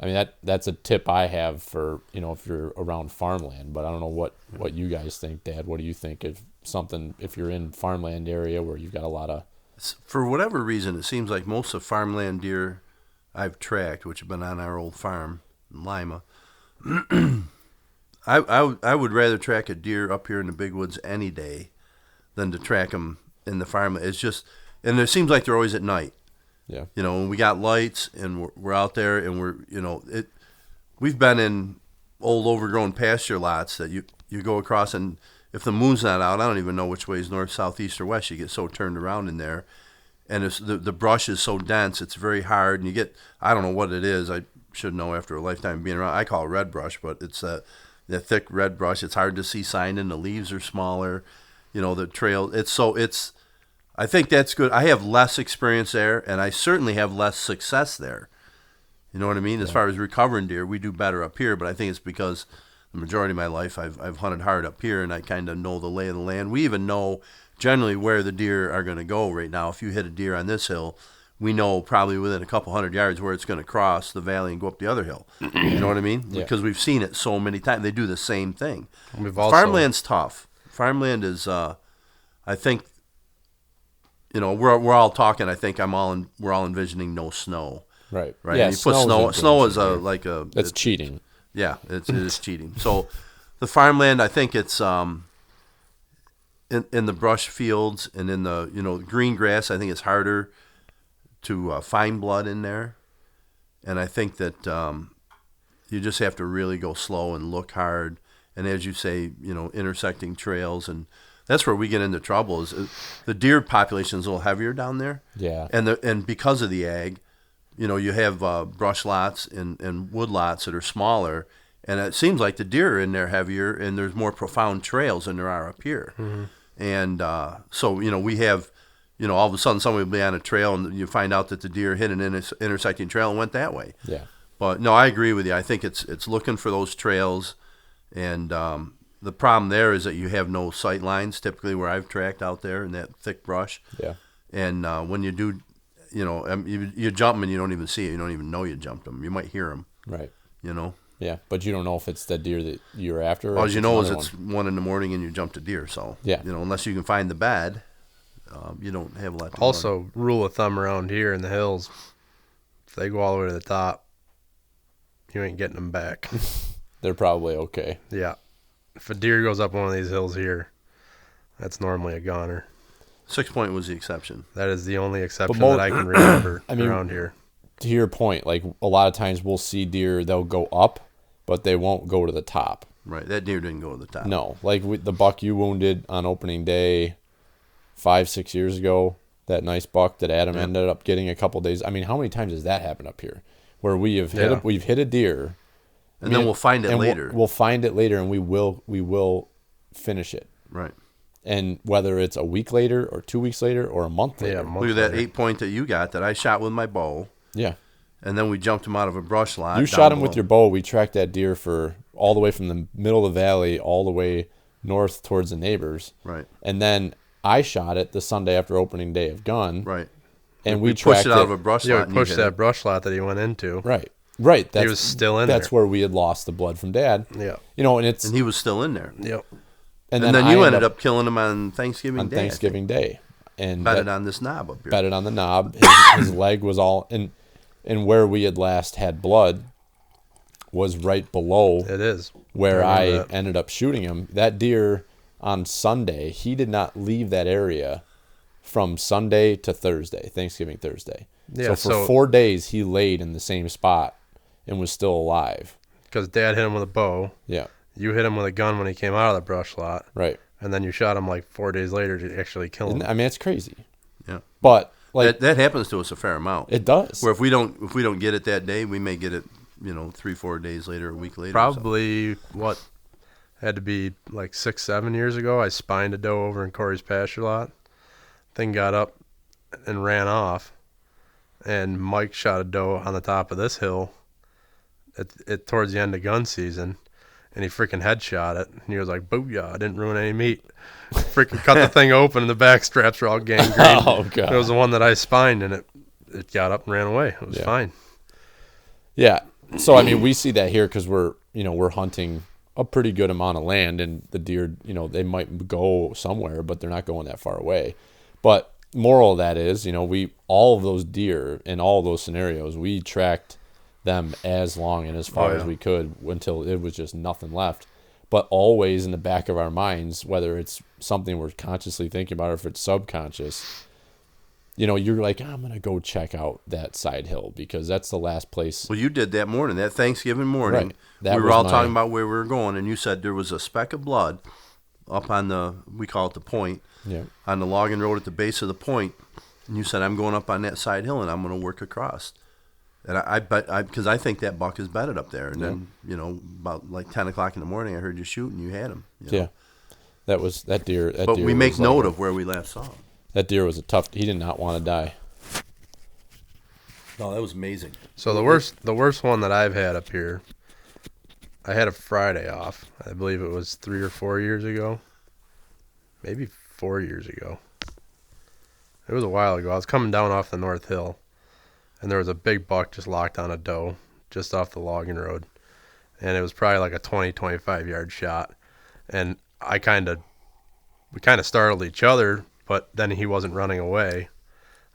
I mean, that's a tip I have for, if you're around farmland, but I don't know what you guys think, Dad. What do you think if you're in farmland area where you've got a lot of, For whatever reason, it seems like most of farmland deer I've tracked, which have been on our old farm in Lima, I would rather track a deer up here in the big woods any day than to track them in the farmland. It's just, and it seems like they're always at night. yeah, When we got lights and we're out there and we've been in old overgrown pasture lots that you go across, and if the moon's not out, I don't even know which way is north, south, east, or west. You get so turned around in there, and the brush is so dense, it's very hard, and you get, I don't know what it is. I should know after a lifetime of being around. I call it red brush, but it's the thick red brush. It's hard to see sign in. The leaves are smaller. The trail. I think that's good. I have less experience there, and I certainly have less success there. You know what I mean? As far as recovering deer, we do better up here, but I think it's because the majority of my life I've hunted hard up here, and I kind of know the lay of the land. We even know generally where the deer are going to go right now. If you hit a deer on this hill, we know probably within a couple hundred yards where it's going to cross the valley and go up the other hill. You know what I mean? Yeah. Because we've seen it so many times. They do the same thing. Farmland's tough. Farmland is, I think, we're all talking. I think we're all envisioning no snow. Right. Right. Yeah, and you put snow. Snow is That's cheating. Yeah, it is cheating. So, the farmland, I think it's in the brush fields and in the green grass. I think it's harder to find blood in there, and I think that you just have to really go slow and look hard. And as you say, intersecting trails, and that's where we get into trouble. Is the deer population is a little heavier down there. Yeah. And because of the ag. You have brush lots and wood lots that are smaller, and it seems like the deer are in there heavier, and there's more profound trails than there are up here. Mm-hmm. And so, we have, all of a sudden somebody will be on a trail, and you find out that the deer hit an intersecting trail and went that way. Yeah. But, no, I agree with you. I think it's looking for those trails, and the problem there is that you have no sight lines, typically where I've tracked out there in that thick brush. Yeah. And when you do... you jump them and you don't even see it. You don't even know you jumped them. You might hear them. Right. Yeah, but you don't know if it's the deer that you're after. All you know is it's 1 a.m. and you jumped a deer. So, yeah. Unless you can find the bed, you don't have a lot to Also, run. rule of thumb around here in the hills, if they go all the way to the top, you ain't getting them back. They're probably okay. Yeah. If a deer goes up one of these hills here, that's normally a goner. 6 Point was the exception. That is the only exception that I can remember around here. To your point, like a lot of times we'll see deer, they'll go up, but they won't go to the top. Right. That deer didn't go to the top. No. Like the buck you wounded on opening day 5-6 years ago, that nice buck that Adam ended up getting a couple days. I mean, how many times has that happened up here? Where we've hit a deer. And then we'll find it later. We'll find it later, and we will finish it. Right. And whether it's a week later or 2 weeks later or a month later. Yeah, look at that 8 Point that you got that I shot with my bow. Yeah. And then we jumped him out of a brush lot. You shot him with your bow. We tracked that deer for all the way from the middle of the valley all the way north towards the neighbors. Right. And then I shot it the Sunday after opening day of gun. Right. And we pushed it out of a brush lot. Yeah, we pushed that brush lot that he went into. Right. He was still in there. That's where we had lost the blood from Dad. Yeah. And he was still in there. Yep. And then you ended up killing him on Thanksgiving Day. And betted on this knob up here. Betted on the knob. His leg was all... And where we had last had blood was right below it is where I ended up shooting him. That deer on Sunday, he did not leave that area from Sunday to Thursday, Thanksgiving Thursday. Yeah, so for 4 days, he laid in the same spot and was still alive. Because Dad hit him with a bow. Yeah. You hit him with a gun when he came out of the brush lot. Right. And then you shot him like 4 days later to actually kill him. I mean, it's crazy. Yeah. But like that happens to us a fair amount. It does. Where if we don't get it that day, we may get it, 3-4 days later, a week later. Probably had to be like 6-7 years ago. I spined a doe over in Corey's pasture lot. Thing got up and ran off, and Mike shot a doe on the top of this hill at towards the end of gun season, and he freaking headshot it. And he was like, "Booyah! I didn't ruin any meat." Freaking cut the thing open, and the back straps were all gangrene. Oh god! It was the one that I spined, and it got up and ran away. It was fine. Yeah. So I mean, we see that here because we're hunting a pretty good amount of land, and the deer, they might go somewhere, but they're not going that far away. But moral of that is, all of those deer in all of those scenarios, we tracked them as long and as far as we could until it was just nothing left. But always in the back of our minds, whether it's something we're consciously thinking about or if it's subconscious, you're like, I'm going to go check out that side hill because that's the last place. Well, you did that morning, that Thanksgiving morning. Right. We were all talking about where we were going, and you said there was a speck of blood up on we call it the point, on the logging road at the base of the point. And you said, I'm going up on that side hill, and I'm going to work across. And I bet, because I think that buck is bedded up there. And then, about like 10 o'clock in the morning, I heard you shoot, and you had him. Yeah. That deer. But we make note of where we last saw him. That deer was he did not want to die. No, that was amazing. So the worst one that I've had up here, I had a Friday off. I believe it was 3 or 4 years ago. Maybe 4 years ago. It was a while ago. I was coming down off the North Hill, and there was a big buck just locked on a doe just off the logging road. And it was probably like a 20, 25-yard shot. And we kind of startled each other, but then he wasn't running away.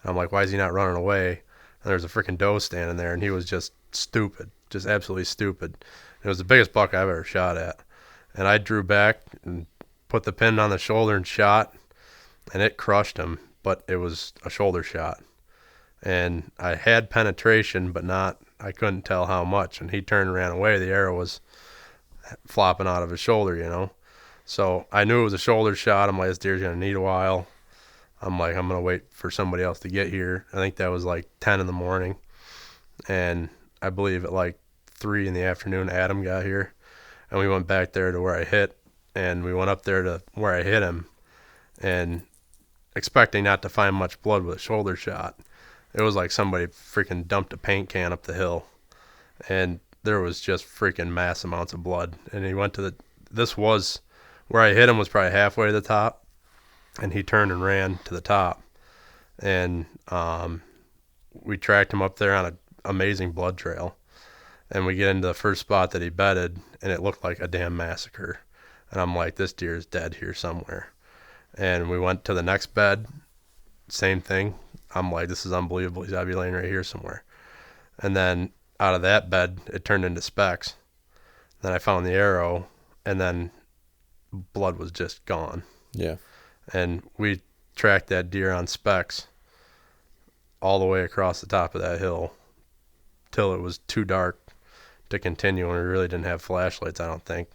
And I'm like, why is he not running away? And there's a freaking doe standing there, and he was just stupid, just absolutely stupid. It was the biggest buck I've ever shot at. And I drew back and put the pin on the shoulder and shot, and it crushed him, but it was a shoulder shot. And I had penetration, but I couldn't tell how much. And he turned and ran away. The arrow was flopping out of his shoulder, So I knew it was a shoulder shot. I'm like, this deer's going to need a while. I'm like, I'm going to wait for somebody else to get here. I think that was like 10 in the morning. And I believe at like 3 in the afternoon, Adam got here. And we went back there to where I hit. And we went up there to where I hit him. And expecting not to find much blood with a shoulder shot. It was like somebody freaking dumped a paint can up the hill. And there was just freaking mass amounts of blood. And he went to where I hit him was probably halfway to the top. And he turned and ran to the top. And we tracked him up there on an amazing blood trail. And we get into the first spot that he bedded, and it looked like a damn massacre. And I'm like, this deer is dead here somewhere. And we went to the next bed, same thing. I'm like, this is unbelievable. He's got to be laying right here somewhere. And then out of that bed, it turned into specks. Then I found the arrow, and then blood was just gone. Yeah. And we tracked that deer on specks all the way across the top of that hill till it was too dark to continue, and we really didn't have flashlights, I don't think.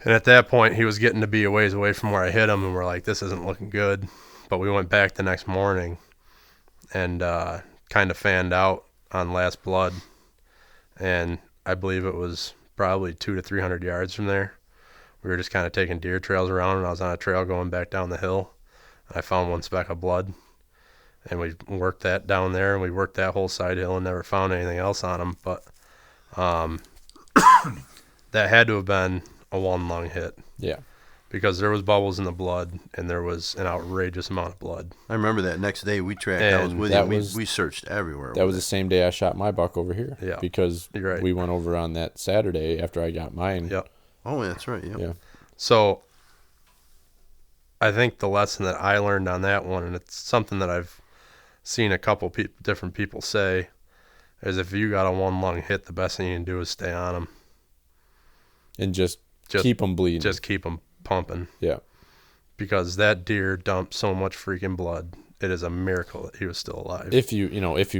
And at that point, he was getting to be a ways away from where I hit him, and we're like, this isn't looking good. But we went back the next morning and kind of fanned out on last blood. And I believe it was probably 200 to 300 yards from there. We were just kind of taking deer trails around, and I was on a trail going back down the hill. I found one speck of blood, and we worked that down there, and we worked that whole side hill and never found anything else on him. But that had to have been a one lung hit. Yeah. Because there was bubbles in the blood, and there was an outrageous amount of blood. I remember that next day we tracked. I was with you. We searched everywhere. That was the same day I shot my buck over here. Yeah. Because right. We went over on that Saturday after I got mine. Yep. Oh, that's right. Yep. Yeah. So I think the lesson that I learned on that one, and it's something that I've seen a couple different people say, is if you got a one lung hit, the best thing you can do is stay on them. And just keep them bleeding. Just keep them pumping. Yeah. Because that deer dumped so much freaking blood. It is a miracle that he was still alive. If you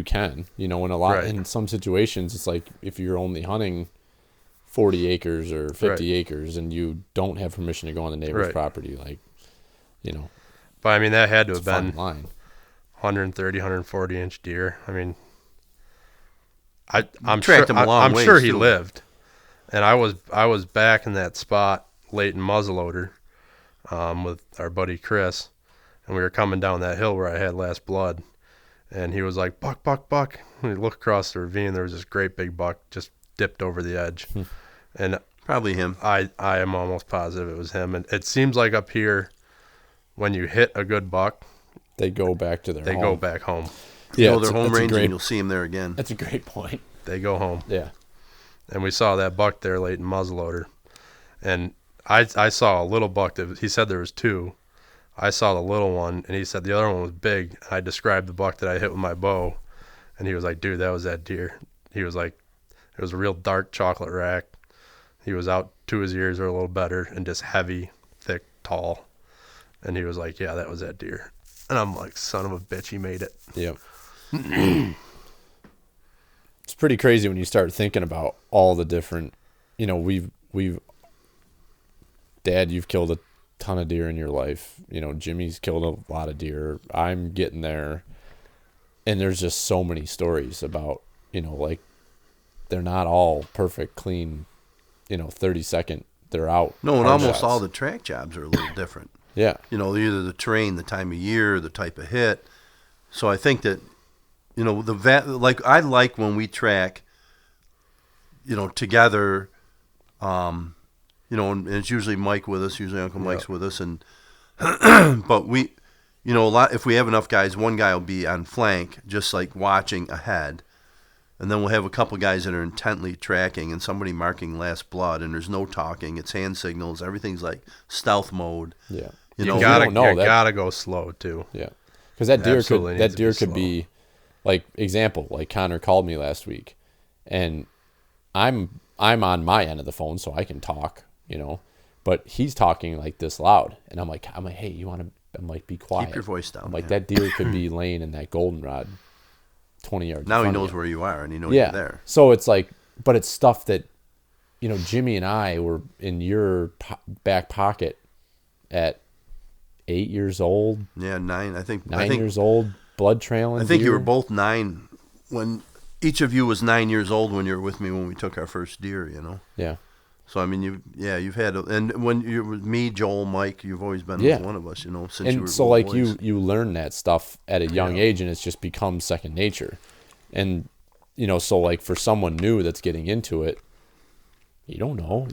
can, in some situations, it's like if you're only hunting 40 acres or 50 acres and you don't have permission to go on the neighbor's property, But I mean, that had to have been line. 130, 140 inch deer. I mean, I'm sure sure he lived. And I was back in that spot late in muzzleloader with our buddy Chris, and we were coming down that hill where I had last blood, and he was like, buck, buck, buck. And we looked across the ravine, there was this great big buck just dipped over the edge. And probably him. I am almost positive it was him. And it seems like up here, when you hit a good buck, they go back to They go back home. Yeah, their home range, and you'll see them there again. That's a great point. They go home. Yeah. And we saw that buck there late in muzzleloader. And I saw a little buck he said there was two. I saw the little one, and he said the other one was big. I described the buck that I hit with my bow, and he was like, dude, that was that deer. He was like, it was a real dark chocolate rack. He was out to his ears or a little better, and just heavy, thick, tall. And he was like, yeah, that was that deer. And I'm like, son of a bitch, he made it. Yep. It's pretty crazy when you start thinking about all the different, Dad, you've killed a ton of deer in your life. Jimmy's killed a lot of deer. I'm getting there. And there's just so many stories about, they're not all perfect, clean, 30-second, they're out. No, and almost all the track jobs are a little different. Yeah. Either the terrain, the time of year, the type of hit. So I think that you know, like I like when we track, you know, together. You know, and it's usually Mike with us. Usually Uncle Mike's with us, and but we, you know, a lot. If we have enough guys, one guy will be on flank, just like watching ahead, and then we'll have a couple guys that are intently tracking, and somebody marking last blood, and there's no talking. It's hand signals. Everything's like stealth mode. Yeah. You know, gotta go slow too. Yeah. Because that deer could slow. be, like, example, like Connor called me last week, and I'm on my end of the phone, so I can talk, you know, but he's talking like this loud, and I'm like, hey, you want to? I'm like, be quiet. keep your voice down. I'm like, that deer could be laying in that goldenrod, 20 yards. Now in he front of knows you. where you are, and he knows you're there. So it's like, but it's stuff that, you know, Jimmy and I were in your back pocket at 8 years old. Yeah, 9. I think 9 years old, blood trailing. I think deer. you were both 9 when each of you was 9 years old when you were with me when we took our first deer. You know. Yeah. So I mean, you've had, and when you're with me, Joel, Mike, you've always been with one of us. You know, since you were so little like boys. you learn that stuff at a young age, and it's just become second nature. And you know, so like for someone new that's getting into it, you don't know.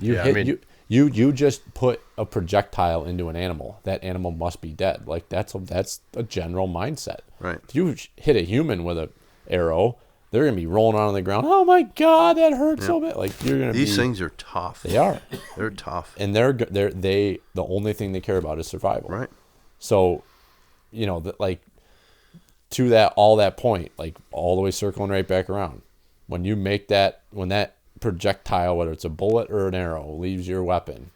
You just put a projectile into an animal. That animal must be dead. Like that's a general mindset. Right. If you hit a human with an arrow, they're gonna be rolling around on the ground. Oh my God, that hurts so bad. Like you're gonna. These things are tough. They are. They're tough. And the only thing they care about is survival. Right. So, you know, like to that point, like all the way circling right back around. When that projectile, whether it's a bullet or an arrow, leaves your weapon,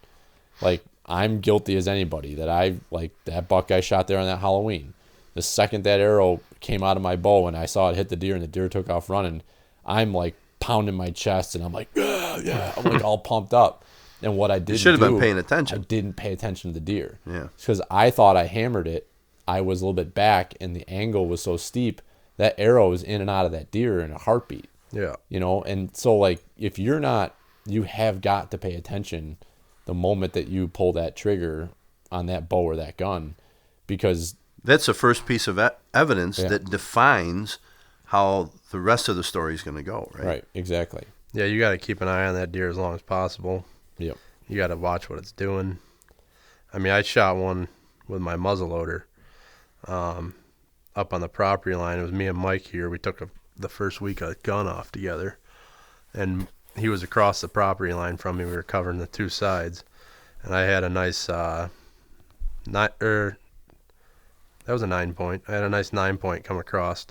like I'm guilty as anybody that that buck I shot there on that Halloween. The second that arrow came out of my bow and I saw it hit the deer and the deer took off running, I'm like pounding my chest and I'm like, yeah, I'm like all pumped up. And what I did, should have been paying attention. I didn't pay attention to the deer. Yeah, because I thought I hammered it. I was a little bit back and the angle was so steep that arrow was in and out of that deer in a heartbeat. Yeah. You know, and so like if you're not, you have got to pay attention the moment that you pull that trigger on that bow or that gun, because that's the first piece of evidence that defines how the rest of the story is going to go, right? Right, exactly. Yeah, you got to keep an eye on that deer as long as possible. Yep. You got to watch what it's doing. I mean, I shot one with my muzzleloader up on the property line. It was me and Mike here. We took the first week a gun off together, and he was across the property line from me. We were covering the two sides, and I had a nice that was a 9-point. I had a nice 9-point come across,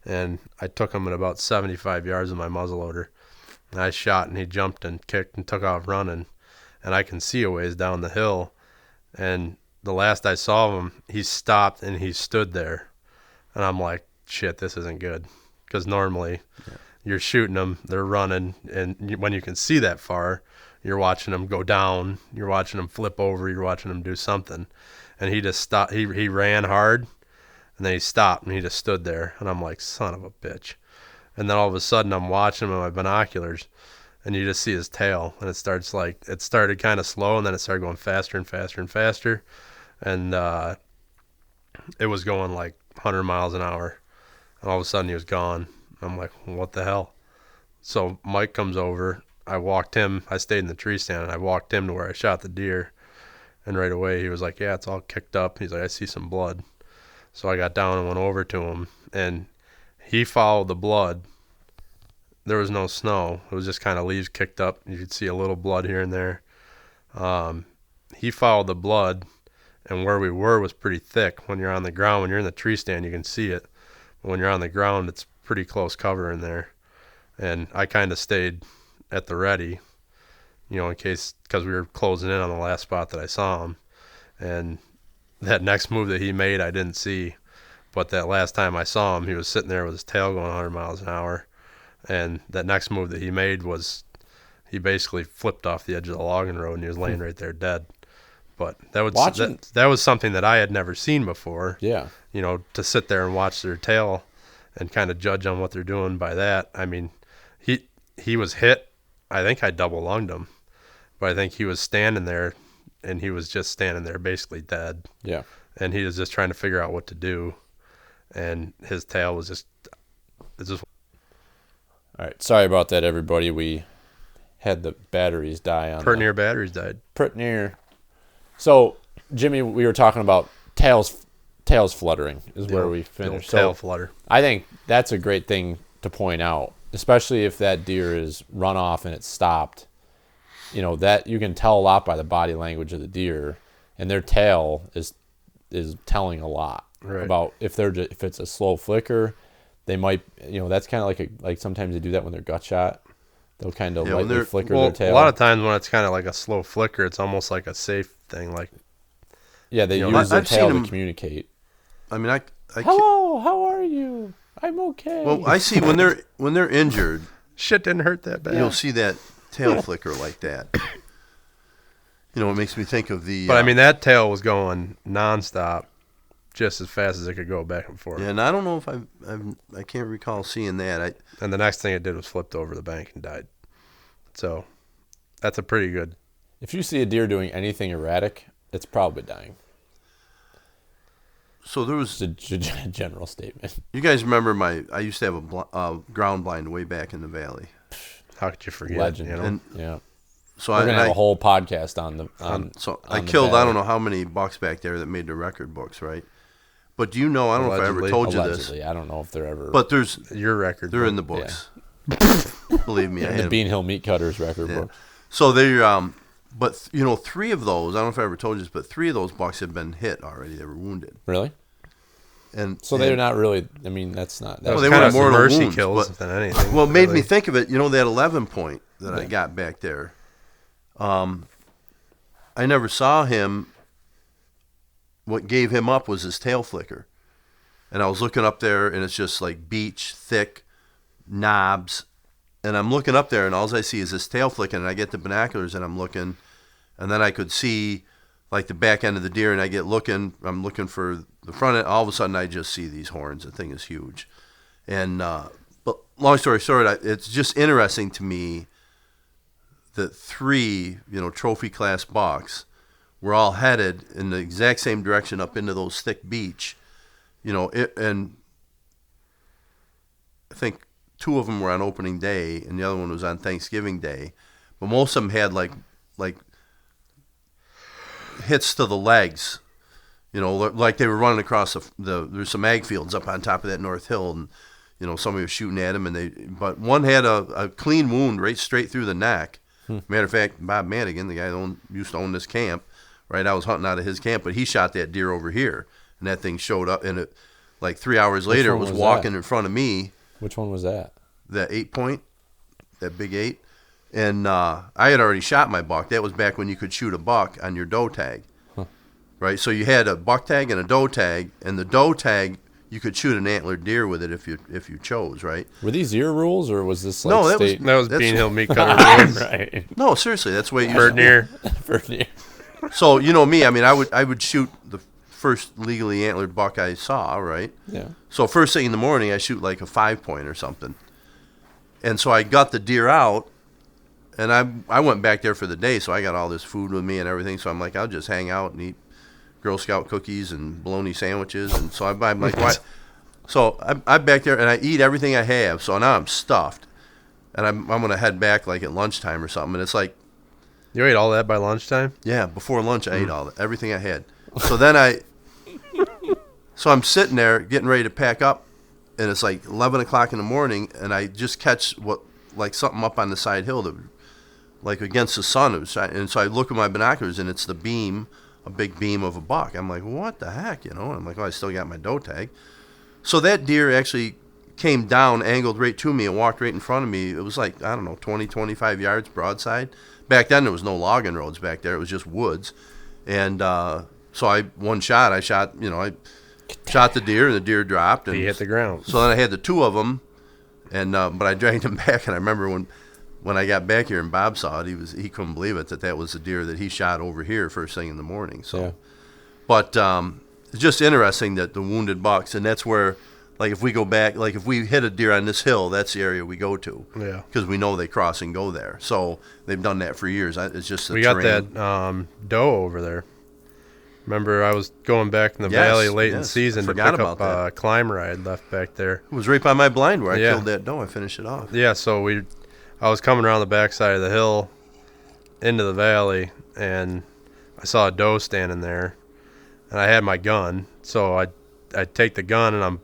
and I took him at about 75 yards with my muzzleloader. And I shot, and he jumped and kicked and took off running, and I can see a ways down the hill. And the last I saw of him, he stopped and he stood there, and I'm like, shit, this isn't good, because normally you're shooting them, they're running, and when you can see that far, you're watching them go down, you're watching them flip over, you're watching them do something. And he just stopped. He ran hard, and then he stopped, and he just stood there. And I'm like, son of a bitch. And then all of a sudden, I'm watching him with my binoculars, and you just see his tail. And it started kind of slow, and then it started going faster and faster and faster. And it was going like 100 miles an hour. And all of a sudden, he was gone. I'm like, what the hell? So Mike comes over. I stayed in the tree stand, and I walked him to where I shot the deer. And right away, he was like, yeah, it's all kicked up. He's like, I see some blood. So I got down and went over to him, and he followed the blood. There was no snow. It was just kind of leaves kicked up. You could see a little blood here and there. He followed the blood, and where we were was pretty thick. When you're on the ground, when you're in the tree stand, you can see it. But when you're on the ground, it's pretty close cover in there. And I kind of stayed at the ready, you know, in case, because we were closing in on the last spot that I saw him. And that next move that he made, I didn't see. But that last time I saw him, he was sitting there with his tail going 100 miles an hour. And that next move that he made was he basically flipped off the edge of the logging road, and he was laying right there dead. But that was something that I had never seen before. Yeah. You know, to sit there and watch their tail and kind of judge on what they're doing by that. I mean, he was hit. I think I double lunged him. But I think he was standing there, and he was just standing there basically dead. Yeah. And he was just trying to figure out what to do. And his tail was just it's just All right. Sorry about that, everybody. We had the batteries die on pretty near batteries died. pretty near. So, Jimmy, we were talking about tails fluttering is where we finished. Tail flutter. I think that's a great thing to point out, especially if that deer is run off and it's stopped. That you can tell a lot by the body language of the deer, and their tail is telling a lot about if it's a slow flicker. They might, that's kind of like sometimes they do that when they're gut shot. They'll kind of lightly flicker their tail. A lot of times when it's kind of like a slow flicker, it's almost like a safe thing. Like, yeah, they use their tail to communicate. I mean, hello, how are you? I'm okay. Well, I see when they're injured, shit didn't hurt that bad. You'll see that tail flicker like that. It makes me think of the. But I mean, that tail was going nonstop, just as fast as it could go back and forth. Yeah, and I don't know if I can't recall seeing that. And the next thing it did was flipped over the bank and died. So, that's a pretty good. If you see a deer doing anything erratic, it's probably dying. So there was a general statement. You guys remember I used to have a ground blind way back in the valley. How could you forget? Legend. And, yeah. So we're gonna have a whole podcast on the. I killed I don't know how many bucks back there that made the record books, right? But do you know? I don't know if I ever told you this. I don't know if they're ever. But there's your record. They're in the books. Yeah. Believe me, the Bean Hill Meat Cutters record book. So they're but 3 of those. I don't know if I ever told you this, but 3 of those bucks have been hit already. They were wounded. Really? And so they're not really. I mean, that's not. Well, they were more mercy kills than anything. Well, it made me think of it. That 11 point that I got back there. I never saw him. What gave him up was his tail flicker, and I was looking up there, and it's just like beach, thick knobs, and I'm looking up there, and all I see is this tail flicking, and I get the binoculars, and I'm looking, and then I could see like the back end of the deer, and I'm looking for the front end. All of a sudden, I just see these horns. The thing is huge, and but long story short, it's just interesting to me that 3, trophy class bucks were all headed in the exact same direction up into those thick beach, and I think 2 of them were on opening day, and the other one was on Thanksgiving Day, but most of them had like hits to the legs, like they were running across there's some ag fields up on top of that North Hill, and somebody was shooting at him, but one had a clean wound right straight through the neck. Matter of fact, Bob Madigan, the guy that used to own this camp, right? I was hunting out of his camp, but he shot that deer over here, and that thing showed up, and it like 3 hours later, it was walking in front of me. Which one was that? That 8 point, that big 8. And I had already shot my buck. That was back when you could shoot a buck on your doe tag, right? So you had a buck tag and a doe tag, and the doe tag, you could shoot an antlered deer with it if you chose, right? Were these your rules, or was this like no? State? That was Bean Hill Meat Cutter rules. Right. No, seriously, that's the way it Bird near. So me, I mean, I would shoot the first legally antlered buck I saw, right? Yeah. So first thing in the morning, I shoot like a 5 point or something, and so I got the deer out, and I went back there for the day, so I got all this food with me and everything. So I'm like, I'll just hang out and eat Girl Scout cookies and bologna sandwiches, and so I'm like, why? So I'm back there and I eat everything I have. So now I'm stuffed, and I'm gonna head back like at lunchtime or something. And it's like, you ate all that by lunchtime? Yeah, before lunch I ate everything I had. So then so I'm sitting there getting ready to pack up, and it's like 11 o'clock in the morning, and I just catch something up on the side hill that, like against the sun, and so I look at my binoculars, and it's the beam. A big beam of a buck. I'm like, what the heck, And I'm like, I still got my doe tag. So that deer actually came down, angled right to me, and walked right in front of me. It was like, I don't know, 20, 25 yards broadside. Back then, there was no logging roads back there. It was just woods. And so I shot the deer, and the deer dropped. And he hit the ground. So then I had the 2 of them, and but I dragged him back, and I remember when I got back here and Bob saw it, he couldn't believe it that was the deer that he shot over here first thing in the morning. So, yeah. But it's just interesting that the wounded bucks, and that's where, like, if we go back, like if we hit a deer on this hill, that's the area we go to. Yeah. Because we know they cross and go there. So they've done that for years. It's just the terrain. Got that doe over there. Remember, I was going back in the Yes, valley late in yes. season I to pick forgot up about a climber I had left back there. It was right by my blind where I Yeah. killed that doe. I finished it off. Yeah, so I was coming around the backside of the hill into the valley, and I saw a doe standing there, and I had my gun, so I take the gun and I'm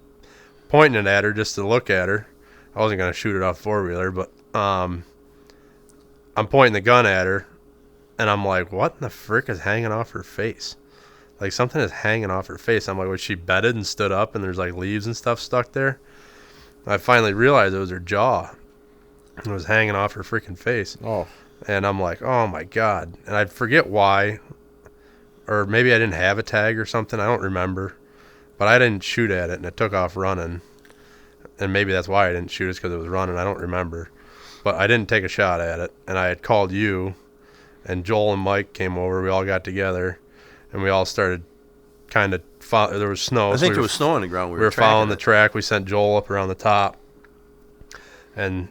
pointing it at her just to look at her. I wasn't gonna shoot it off four-wheeler, but I'm pointing the gun at her, and I'm like, what in the frick is hanging off her face? Like, something is hanging off her face. I'm like, was she bedded and stood up and there's like leaves and stuff stuck there? I finally realized it was her jaw. It was hanging off her freaking face. Oh. And I'm like, oh my God. And I forget why. Or maybe I didn't have a tag or something. I don't remember. But I didn't shoot at it, and it took off running. And maybe that's why I didn't shoot it, because it was running. I don't remember. But I didn't take a shot at it. And I had called you, and Joel and Mike came over. We all got together, and we all started kind of there was snow. I think there was snow on the ground. We were following the track. We sent Joel up around the top, and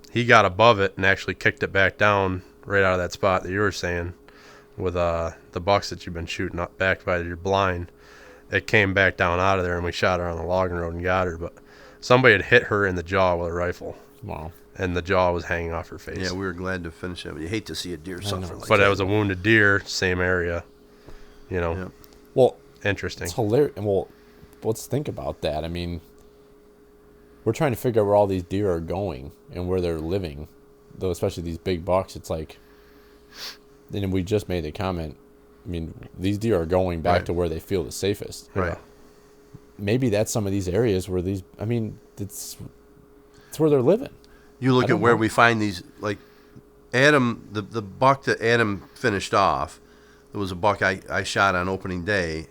he got above it and actually kicked it back down right out of that spot that you were saying with the bucks that you've been shooting up back by your blind. It came back down out of there, and we shot her on the logging road and got her. But somebody had hit her in the jaw with a rifle. Wow. And the jaw was hanging off her face. Yeah, we were glad to finish it. But you hate to see a deer suffer like that. But it was a wounded deer, same area. You know. Yeah. Well, interesting. It's hilarious. Well, let's think about that. I mean, we're trying to figure out where all these deer are going and where they're living, though, especially these big bucks. It's like, and we just made the comment, I mean, these deer are going back to where they feel the safest. Right. Maybe that's some of these areas where it's where they're living. You look at where we find these, like Adam, the buck that Adam finished off, it was a buck I shot on opening day.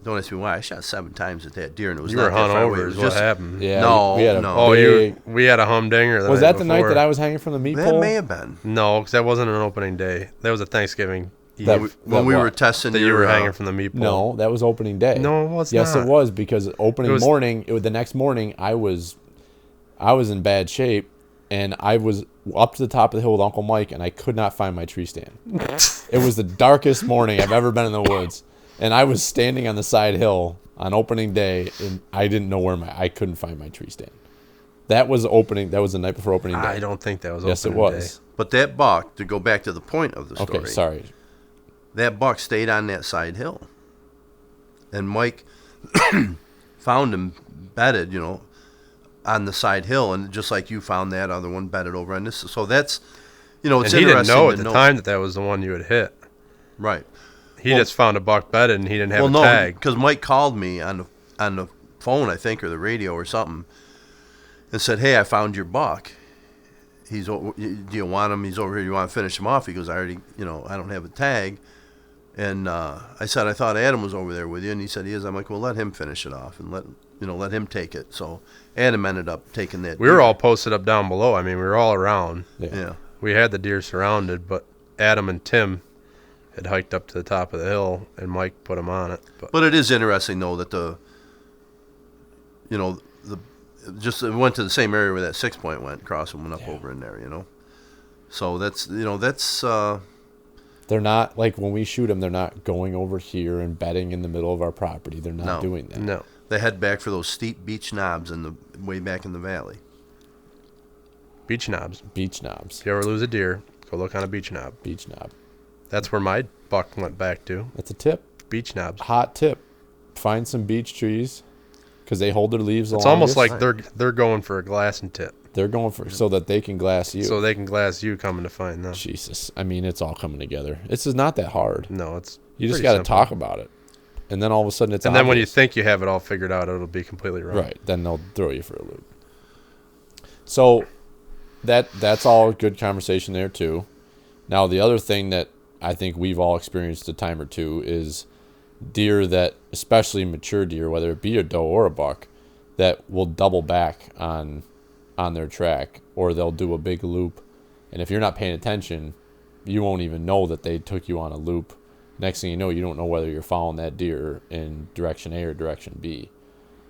Don't ask me why. I shot 7 times at that deer, and it was you not were that hung far over away. It is was what just, happened. Yeah. No, we had a no. We had a humdinger. Was that the night that I was hanging from the meat That pole? may have been. No, because that wasn't an opening day. That was a Thanksgiving Eve. When we were testing that you were hanging from the meat pole. No, that was opening day. No, it was yes, not. it was, because morning, the next morning, I was in bad shape, and I was up to the top of the hill with Uncle Mike, and I could not find my tree stand. It was the darkest morning I've ever been in the woods, and I was standing on the side hill on opening day, and I didn't know I couldn't find my tree stand. That was the night before opening day. I don't think that was yes, opening it was. day. But that buck, to go back to the point of the story. Okay, sorry. That buck stayed on that side hill. And Mike found him bedded, on the side hill, and just like you found that other one bedded over on this. So that's, it's and he interesting didn't know at to the time that was the one you had hit. Right. He just found a buck bedded, and he didn't have a no, tag. because Mike called me on the phone, I think, or the radio or something, and said, "Hey, I found your buck. Do you want him? He's over here. You want to finish him off?" He goes, "I already, I don't have a tag." And I said, "I thought Adam was over there with you," and he said he is. I'm like, "Well, let him finish it off and let him take it." So Adam ended up taking that. We were all posted up down below. I mean, we were all around. Yeah. We had the deer surrounded, but Adam and Tim had hiked up to the top of the hill, and Mike put him on it. But it is interesting, though, that it went to the same area where that 6-point went, cross and went up over in there, So that's. They're not, like, when we shoot them, they're not going over here and bedding in the middle of our property. They're not doing that. No. They head back for those steep beach knobs way back in the valley. Beach knobs. Beach knobs. If you ever lose a deer, go look on a beach knob. Beach knob. That's where my buck went back to. That's a tip. Beach knobs. Hot tip. Find some beech trees, because they hold their leaves the It's longest. almost like they're going for a glass and tip. They're going for so that they can glass you. So they can glass you coming to find them. Jesus. I mean, it's all coming together. This is not that hard. No, it's You just pretty got to simple. talk about it. And then all of a sudden it's And then when you obvious. think you have it all figured out, it'll be completely wrong. Right. Then they'll throw you for a loop. So that's all good conversation there too. Now the other thing that I think we've all experienced a time or two is deer that, especially mature deer, whether it be a doe or a buck, that will double back on their track, or they'll do a big loop. And if you're not paying attention, you won't even know that they took you on a loop. Next thing you know, you don't know whether you're following that deer in direction A or direction B.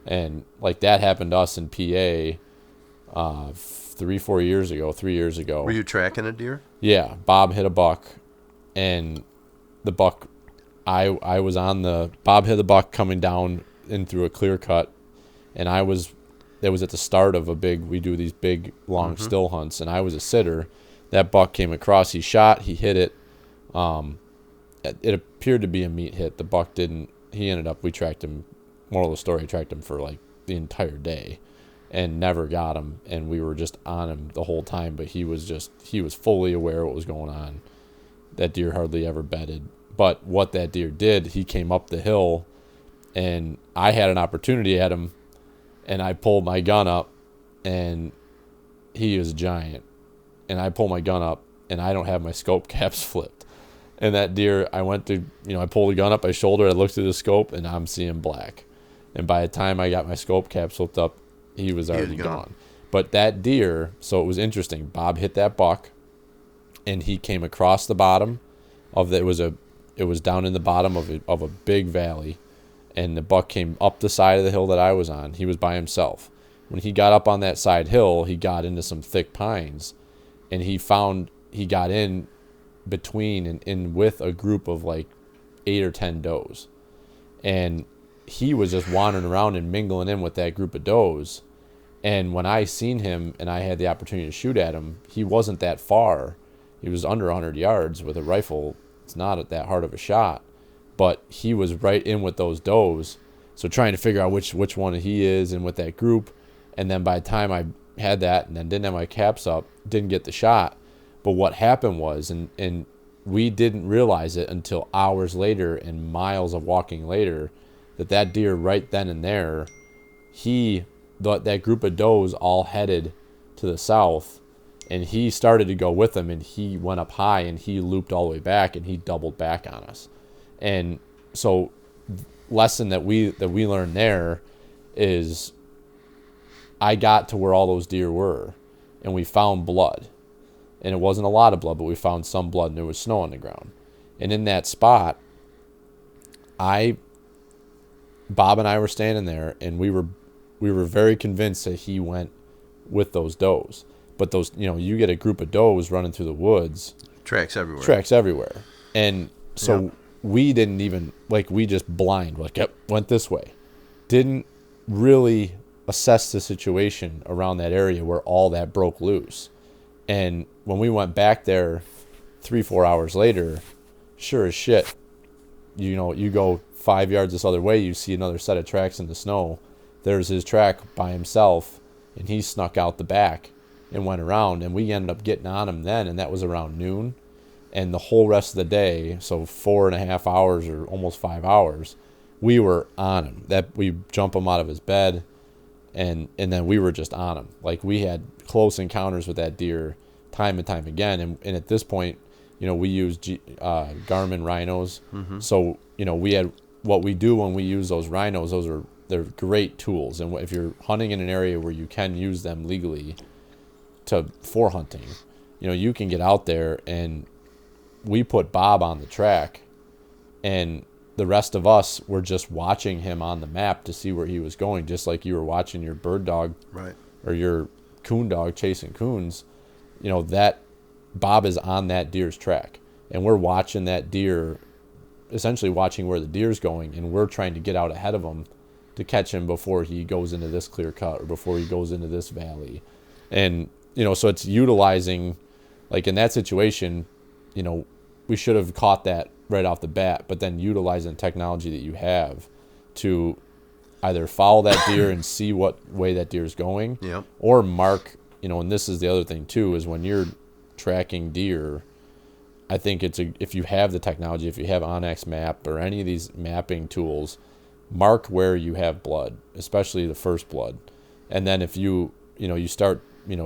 And like that happened to us in PA 3 years ago. Were you tracking a deer? Yeah, Bob hit a buck, and the buck I was on Bob hit the buck coming down in through a clear cut, and it was at the start of we do these big long still hunts, and I was a sitter. That buck came across, he shot, he hit it. It appeared to be a meat hit. The buck didn't. We tracked him. Moral of the story, tracked him for like the entire day and never got him. And we were just on him the whole time, but he was fully aware of what was going on. That deer hardly ever bedded. But what that deer did, he came up the hill and I had an opportunity at him and I pulled my gun up and he is giant. And I pull my gun up and I don't have my scope caps flipped. And that deer, I pulled the gun up my shoulder, I looked at the scope, and I'm seeing black. And by the time I got my scope caps flipped up, he was already gone. But that deer, so it was interesting. Bob hit that buck, and he came across the bottom of it was down in the bottom of a big valley, and the buck came up the side of the hill that I was on. He was by himself. When he got up on that side hill, he got into some thick pines, and he got in between and in with a group of like 8 or 10 does, and he was just wandering around and mingling in with that group of does. And when I seen him and I had the opportunity to shoot at him, he wasn't that far. He was under 100 yards with a rifle. It's not that hard of a shot, but he was right in with those does. So trying to figure out which one he is and with that group. And then by the time I had that and then didn't have my caps up, didn't get the shot. But what happened was, and we didn't realize it until hours later and miles of walking later, that deer right then and there, that group of does all headed to the south, and he started to go with them, and he went up high and he looped all the way back and he doubled back on us. And so lesson that we learned there is I got to where all those deer were and we found blood. And it wasn't a lot of blood, but we found some blood, and there was snow on the ground. And in that spot, Bob and I were standing there, and we were very convinced that he went with those does. But those, you get a group of does running through the woods. Tracks everywhere. And so we didn't even, we just blind, yep, went this way. Didn't really assess the situation around that area where all that broke loose. And when we went back there 3-4 hours later, sure as shit, you go 5 yards this other way, you see another set of tracks in the snow. There's his track by himself, and he snuck out the back and went around, and we ended up getting on him then, and that was around noon. And the whole rest of the day, so 4.5 hours or almost 5 hours, we were on him. That we jump him out of his bed, and then we were just on him. We had close encounters with that deer time and time again. And at this point, we use Garmin rhinos. Mm-hmm. So, we had what we do when we use those rhinos. They're great tools. And if you're hunting in an area where you can use them legally for hunting, you can get out there. And we put Bob on the track, and the rest of us were just watching him on the map to see where he was going, just like you were watching your bird dog, right, or your coon dog chasing coons. That Bob is on that deer's track, and we're watching that deer, essentially watching where the deer's going, and we're trying to get out ahead of him to catch him before he goes into this clear cut or before he goes into this valley. And so it's utilizing, in that situation, we should have caught that right off the bat, but then utilizing technology that you have to either follow that deer and see what way that deer is going, yep, or mark, and this is the other thing too, is when you're tracking deer, I think if you have the technology, if you have Onyx Map or any of these mapping tools, mark where you have blood, especially the first blood. And then if you start,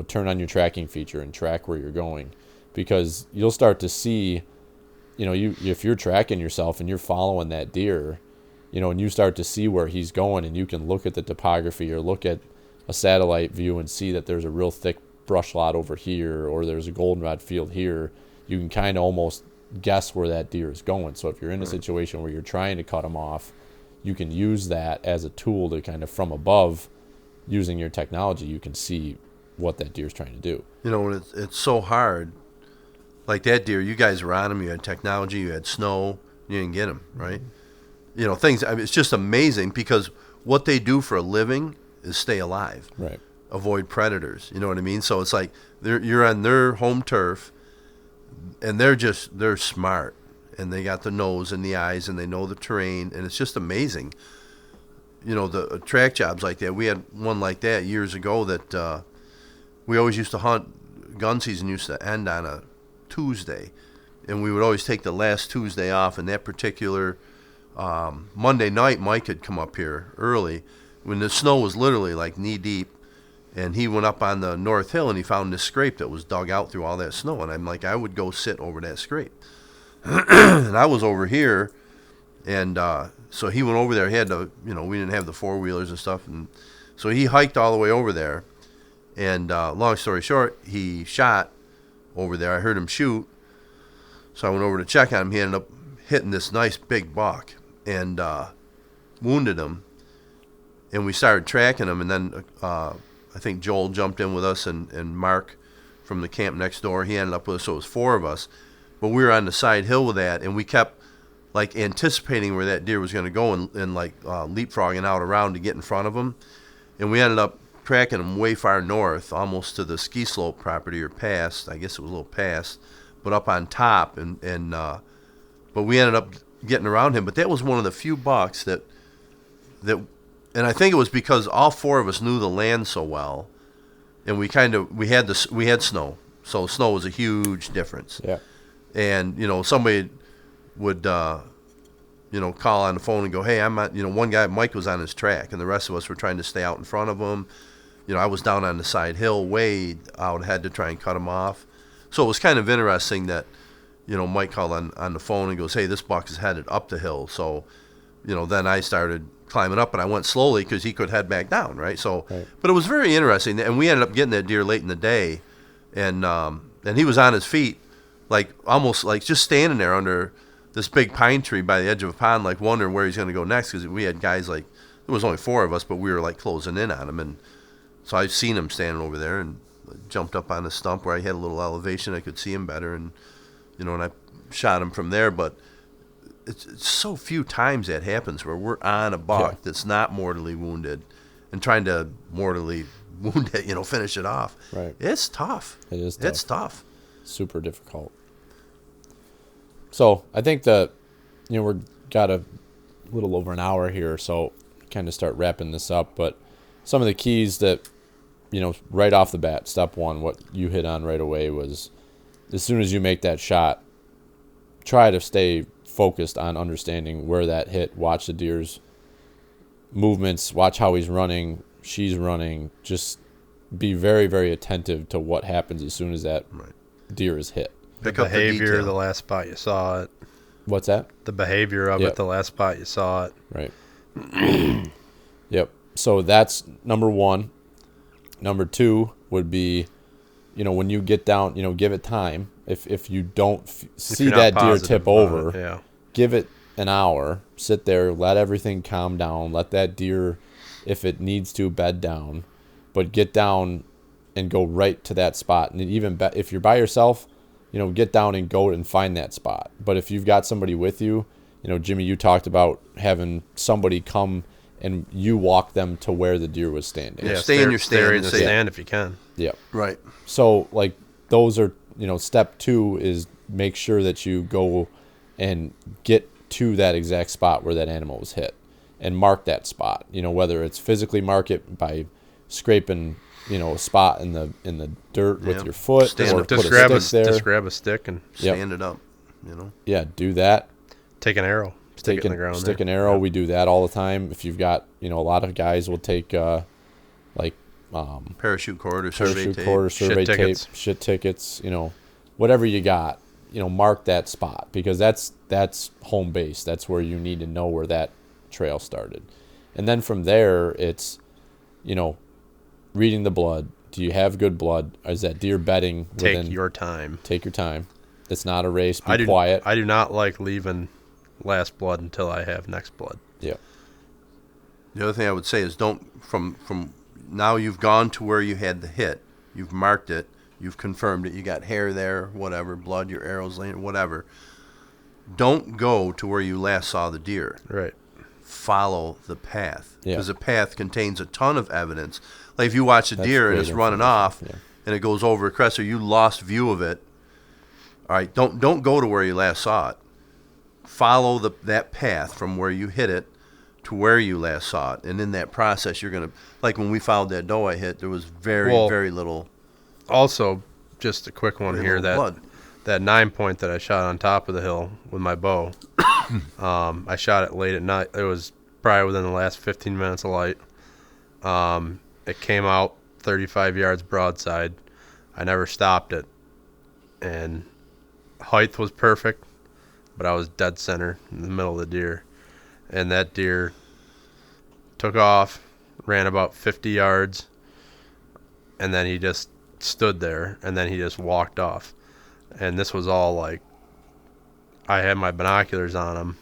turn on your tracking feature and track where you're going, because you'll start to see, if you're tracking yourself and you're following that deer, and you start to see where he's going, and you can look at the topography or look at a satellite view and see that there's a real thick brush lot over here, or there's a goldenrod field here, you can kind of almost guess where that deer is going. So if you're in a situation where you're trying to cut him off, you can use that as a tool to kind of from above, using your technology, you can see what that deer is trying to do. When it's so hard, like that deer, you guys were on him, you had technology, you had snow, you didn't get them, right? You know, things. I mean, it's just amazing because what they do for a living is stay alive, Right. avoid predators. You know what I mean? So it's like you're on their home turf, and they're smart, and they got the nose and the eyes, and they know the terrain, and it's just amazing. You know, the track jobs like that. We had one like that years ago that we always used to hunt. Gun season used to end on a Tuesday, and we would always take the last Tuesday off. And that particular Monday night, Mike had come up here early when the snow was literally like knee deep, and he went up on the North Hill and he found this scrape that was dug out through all that snow. And I'm like, I would go sit over that scrape. And I was over here, and so he went over there. He had to, you know, we didn't have the four-wheelers and stuff, and so he hiked all the way over there. And long story short, he shot over there. I heard him shoot, so I went over to check on him. He ended up hitting this nice big buck and wounded him. And we started tracking him, and then I think Joel jumped in with us, and Mark from the camp next door. He ended up with us, so it was four of us. But we were on the side hill with that, and we kept like anticipating where that deer was going to go and like leapfrogging out around to get in front of him. And we ended up tracking him way far north, almost to the ski slope property or past. I guess it was a little past, but up on top. But we ended up getting around him. But that was one of the few bucks that, and I think it was because all four of us knew the land so well, and we had snow, so snow was a huge difference. Yeah. And you know, somebody would you know, call on the phone and go, hey, I'm not, you know, one guy, Mike, was on his track, and the rest of us were trying to stay out in front of him. You know, I was down on the side hill way out, had to try and cut him off. So it was kind of interesting that, you know, Mike called on the phone and goes, hey, this buck is headed up the hill. So, you know, then I started climbing up, and I went slowly because he could head back down, right? So, right. But it was very interesting, and we ended up getting that deer late in the day, and he was on his feet, like almost like just standing there under this big pine tree by the edge of a pond, like wondering where he's going to go next, because we had guys like, there was only four of us, but we were like closing in on him, and so I've seen him standing over there and jumped up on a stump where I had a little elevation, I could see him better, and you know, and I shot him from there. But it's so few times that happens where we're on a buck that's not mortally wounded and trying to mortally wound it, you know, finish it off. Right. It's tough. It is tough. It's tough. Super difficult. So I think that, you know, we're got a little over an hour here, so kind of start wrapping this up. But some of the keys that, you know, right off the bat, step one, what you hit on right away was, as soon as you make that shot, try to stay focused on understanding where that hit. Watch the deer's movements. Watch how he's running. She's running. Just be very, very attentive to what happens as soon as that deer is hit. The behavior the last spot you saw it. What's that? The behavior of it the last spot you saw it. Right. Yep. So that's number one. Number two would be, you know, when you get down, you know, give it time. If you don't see that deer tip over, give it an hour. Sit there, let everything calm down. Let that deer, if it needs to, bed down. But get down and go right to that spot. And even if you're by yourself, you know, get down and go and find that spot. But if you've got somebody with you, you know, Jimmy, you talked about having somebody come and you walk them to where the deer was standing. Yeah, stay in your stand if you can. Yeah. Right. So, like, those are, you know, step two is make sure that you go and get to that exact spot where that animal was hit and mark that spot. You know, whether it's physically mark it by scraping, you know, a spot in the dirt with your foot, or put a stick there. Just grab a stick and stand it up, you know. Yeah, do that. Take an arrow. Stick it in the ground. Stick an arrow. We do that all the time. If you've got, you know, a lot of guys will take parachute cord or survey tape, shit tickets, you know, whatever you got, you know, mark that spot, because that's home base. That's where you need to know where that trail started. And then from there, it's, you know, reading the blood. Do you have good blood? Is that deer bedding? Take your time. Take your time. It's not a race. Be quiet. I do not like leaving last blood until I have next blood. Yeah. The other thing I would say is don't, from now you've gone to where you had the hit. You've marked it. You've confirmed it. You got hair there, whatever, blood, your arrows laying, whatever. don't go to where you last saw the deer. Right. Follow the path, Yeah. because the path contains a ton of evidence. Like if you watch a That's deer and great it's running information. off, Yeah. and it goes over a crest, or you lost view of it. All right, don't go to where you last saw it. Follow that path from where you hit it to where you last saw it, and in that process, you're gonna, like when we found that doe I hit, there was very little. Also, just a quick one very here, little blood. that 9-point that I shot on top of the hill with my bow. I shot it late at night. It was probably within the last 15 minutes of light. It came out 35 yards broadside. I never stopped it, and height was perfect, but I was dead center in the middle of the deer, and that deer took off, ran about 50 yards, and then he just stood there, and then he just walked off. And this was all like, I had my binoculars on him,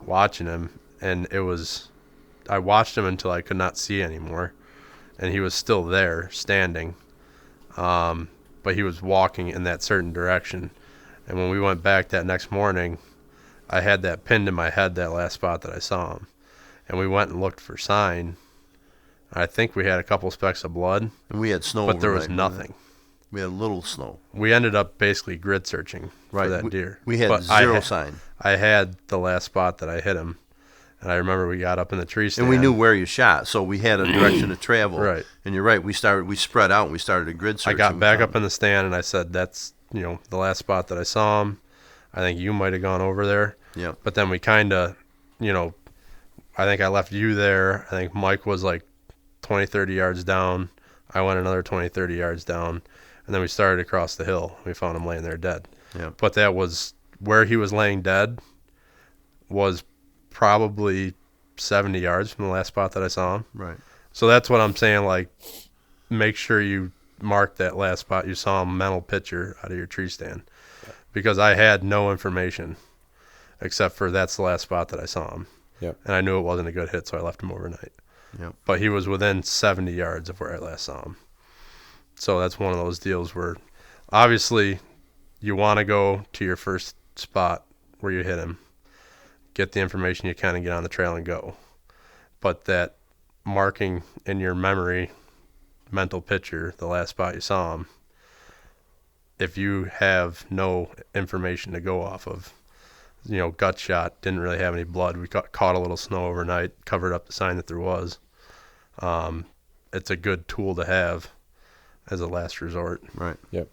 watching him, and I watched him until I could not see anymore, and he was still there, standing, but he was walking in that certain direction. And when we went back that next morning, I had that pinned in my head, that last spot that I saw him, and we went and looked for sign. I think we had a couple specks of blood, And we had snow, but there was overnight, nothing. We had a little snow. We ended up basically grid searching for that deer. We had But zero sign. I had the last spot that I hit him, and I remember we got up in the tree stand. And we knew where you shot, so we had a direction to travel. Right. And you're right. We spread out and we started a grid search. I got back up in the stand, and I said, that's, the last spot that I saw him. I think you might have gone over there. Yeah. But then we kind of, I think I left you there. I think Mike was like 20, 30 yards down. I went another 20, 30 yards down. And then we started across the hill. We found him laying there dead. Yeah. But that was where he was laying dead was probably 70 yards from the last spot that I saw him. Right. So that's what I'm saying. Like, make sure you mark that last spot you saw him, mental picture out of your tree stand. Because I had no information except for that's the last spot that I saw him. Yep. And I knew it wasn't a good hit, so I left him overnight. Yep. But he was within 70 yards of where I last saw him. So that's one of those deals where obviously you want to go to your first spot where you hit him, get the information you can and get on the trail and go. But that marking in your memory, mental picture, the last spot you saw him, if you have no information to go off of, gut shot, didn't really have any blood. We caught a little snow overnight, covered up the sign that there was. It's a good tool to have as a last resort. Right. Yep.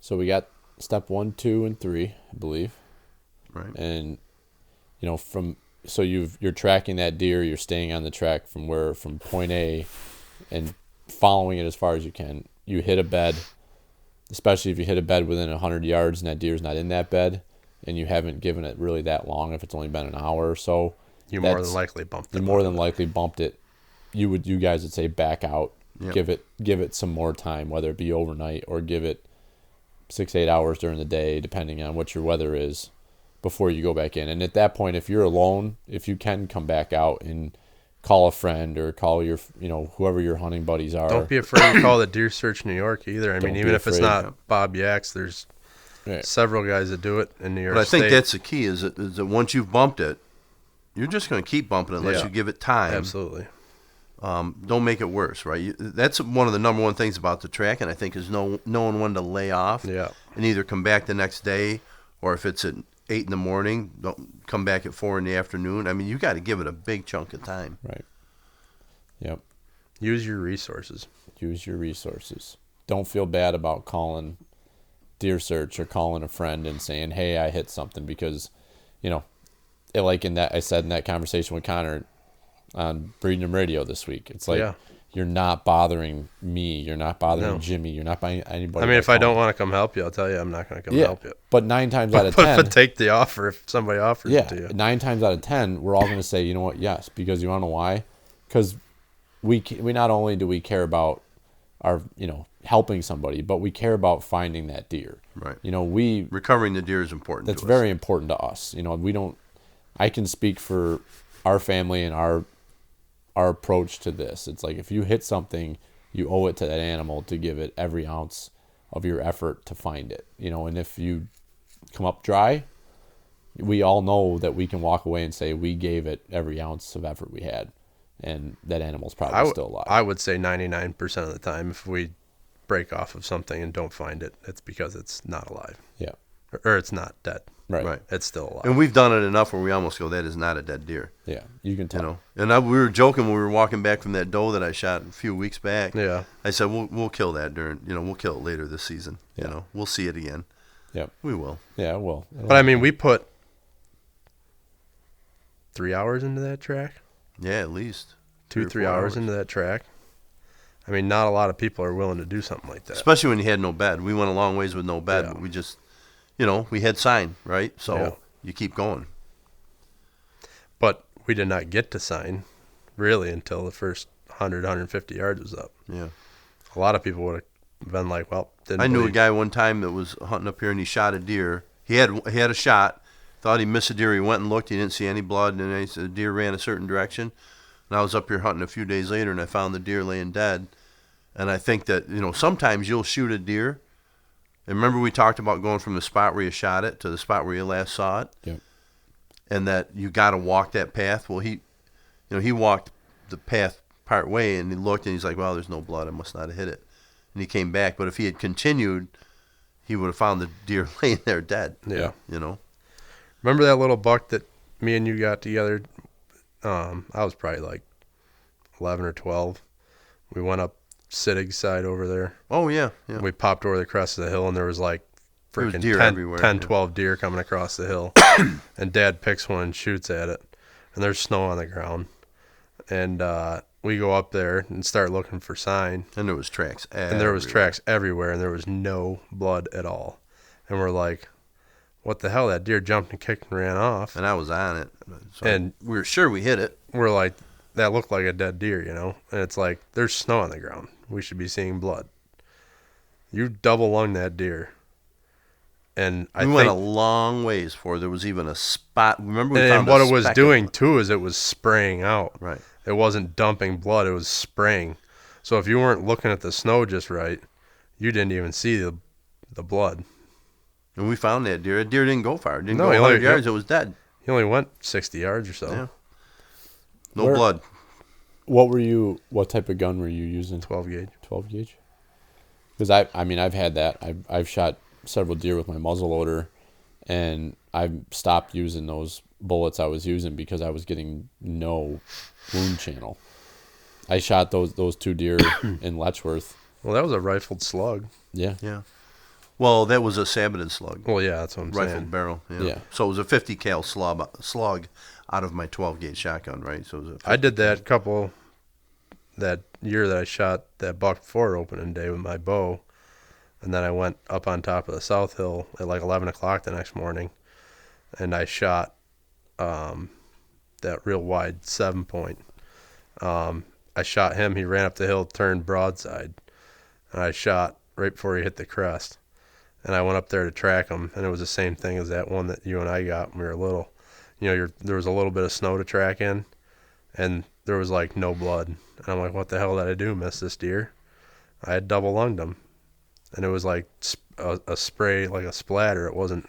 So we got step 1, 2, and 3, I believe. Right. And you're tracking that deer. You're staying on the track from point A, and following it as far as you can. You hit a bed, especially if you hit a bed within 100 yards and that deer's not in that bed, and you haven't given it really that long. If it's only been an hour or so, You more than likely bumped it. You more than likely bumped it. You guys would say back out. Yep. Give it some more time, whether it be overnight or give it 6-8 hours during the day, depending on what your weather is, before you go back in. And at that point, if you're alone, if you can come back out and call a friend or call your, whoever your hunting buddies are. Don't be afraid to call the Deer Search New York either. I mean, Don't even be if it's afraid. not Bob Yaks, there's several guys that do it in New York But I think State. that's the key is that once you've bumped it, you're just going to keep bumping it unless Yeah. you give it time. Absolutely. Don't make it worse, right? That's one of the number one things about the tracking, I think, is knowing when to lay off Yeah. and either come back the next day, or if it's at 8 in the morning, don't come back at 4 in the afternoon. I mean, you got to give it a big chunk of time. Right. Yep. Use your resources. Use your resources. Don't feel bad about calling Deer Search or calling a friend and saying, "Hey, I hit something," because, I said in that conversation with Connor on Breeding and Radio this week, it's like you're not bothering me, you're not bothering Jimmy, you're not bothering anybody. I mean, if I don't want to come help you, I'll tell you I'm not going to come help you. But 9 times out of 10, But take the offer if somebody offers it to you. 9 times out of 10, we're all going to say, you know what, yes, because you want to know why? Because we not only do we care about our, helping somebody, but we care about finding that deer. Right. Recovering the deer is important. That's to us. very important to us. I can speak for our family and our approach to this. It's like if you hit something, you owe it to that animal to give it every ounce of your effort to find it. And if you come up dry, we all know that we can walk away and say we gave it every ounce of effort we had, and that animal's probably still alive. I would say 99% of the time, if we break off of something and don't find it, it's because it's not alive. Yeah. Or it's not dead. Right. It's still alive. And we've done it enough where we almost go, that is not a dead deer. Yeah, you can tell. And we were joking when we were walking back from that doe that I shot a few weeks back. Yeah. I said, we'll kill that we'll kill it later this season. Yeah. We'll see it again. Yep. We will. Yeah, well. But I mean, we put 3 hours into that track. Yeah, at least 3 hours into that track. I mean, not a lot of people are willing to do something like that. Especially when you had no bed. We went a long ways with no bed, but we just, we had sign, right? So you keep going. But we did not get to sign, really, until the first 100, 150 yards was up. Yeah. A lot of people would have been like, well, I knew a guy one time that was hunting up here, and he shot a deer. He had a shot, thought he missed a deer. He went and looked. He didn't see any blood, and then the deer ran a certain direction. And I was up here hunting a few days later, and I found the deer laying dead. And I think that, sometimes you'll shoot a deer. And remember we talked about going from the spot where you shot it to the spot where you last saw it? Yep. And that you got to walk that path. Well, he walked the path part way, and he looked, and he's like, well, there's no blood. I must not have hit it. And he came back. But if he had continued, he would have found the deer laying there dead. Yeah. Remember that little buck that me and you got together? I was probably like 11 or 12. We went up Sittig's side over there. Oh, yeah. We popped over the crest of the hill, and there was like freaking deer 10, everywhere. 10 12 deer coming across the hill. And Dad picks one and shoots at it, and there's snow on the ground. And we go up there and start looking for sign. And there was tracks everywhere. And there was tracks everywhere, and there was no blood at all. And we're like, what the hell? That deer jumped and kicked and ran off. And I was on it. So and we were sure we hit it. We're like, that looked like a dead deer, And it's like, there's snow on the ground. We should be seeing blood. You double lunged that deer. And we went a long ways before there was even a spot. Remember, and what it was doing too is it was spraying out. Right. It wasn't dumping blood; it was spraying. So if you weren't looking at the snow just right, you didn't even see the blood. And we found that deer. That deer didn't go far. It didn't go he 100 yards. It was dead. He only went 60 yards or so. Yeah. No blood. What type of gun were you using? 12 gauge. 12 gauge? Because I've had that. I've shot several deer with my muzzle loader, and I've stopped using those bullets I was using because I was getting no wound channel. I shot those two deer in Letchworth. Well, that was a rifled slug. Yeah. Yeah. Well, that was a saboted slug. Well, yeah, that's what I'm saying. Rifled barrel. Yeah. So it was a 50 cal slug out of my 12 gauge shotgun, right? So it was I did that that year that I shot that buck before opening day with my bow. And then I went up on top of the South Hill at like 11 o'clock the next morning, and I shot that real wide 7-point. I shot him. He ran up the hill, turned broadside, and I shot right before he hit the crest. And I went up there to track him, and it was the same thing as that one that you and I got when we were little. There was a little bit of snow to track in, and there was like no blood. And I'm like, what the hell did I do? Miss this deer? I had double lunged him. And it was like a spray, like a splatter. It wasn't,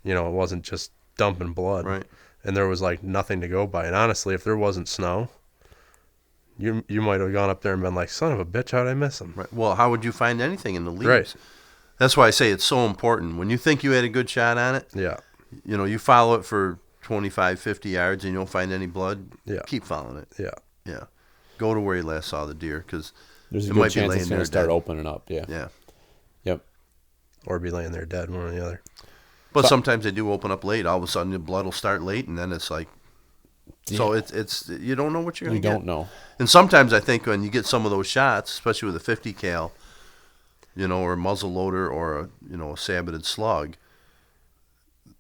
it wasn't just dumping blood. Right. And there was like nothing to go by. And honestly, if there wasn't snow, you might have gone up there and been like, son of a bitch, how'd I miss him? Right. Well, how would you find anything in the leaves? Right. That's why I say it's so important. When you think you had a good shot on it, Yeah. You follow it for 25, 50 yards and you don't find any blood, keep following it. Yeah. Yeah. Go to where you last saw the deer because There's a it good might be chance laying it's going there to start dead. opening up. Yeah. Yeah. Yep. Or be laying there dead, one or the other. But sometimes they do open up late. All of a sudden, the blood will start late, and then it's like, so it's you don't know what you're going to get. You don't know. And sometimes I think when you get some of those shots, especially with a 50 cal, or a muzzle loader or a saboted slug,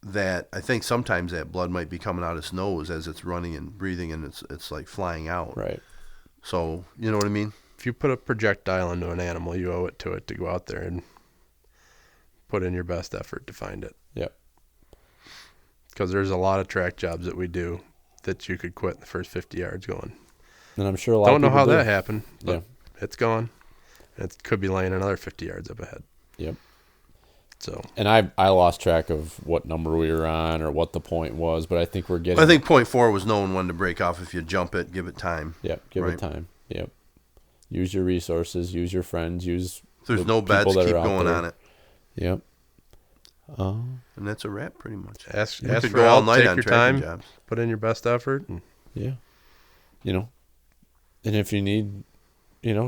that I think sometimes that blood might be coming out its nose as it's running and breathing, and it's like flying out. Right. So you know what I mean? If you put a projectile into an animal, you owe it to go out there and put in your best effort to find it. Yep. Because there's a lot of track jobs that we do that you could quit in the first 50 yards going. And I'm sure a lot Don't of know people how do. that happened, but Yeah. it's gone. It could be laying another 50 yards up ahead. Yep. So, and I lost track of what number we were on or what the point was, but I think we're getting. I think point 4 was knowing when to break off. If you jump it, give it time. Yep, give it time. Yep. Use your resources. Use your friends. Use. If there's no bets, keep going on it. Yep. And that's a wrap, pretty much. Ask could for go all help, night take on your tracking time, jobs. put in your best effort. And Yeah. And if you need,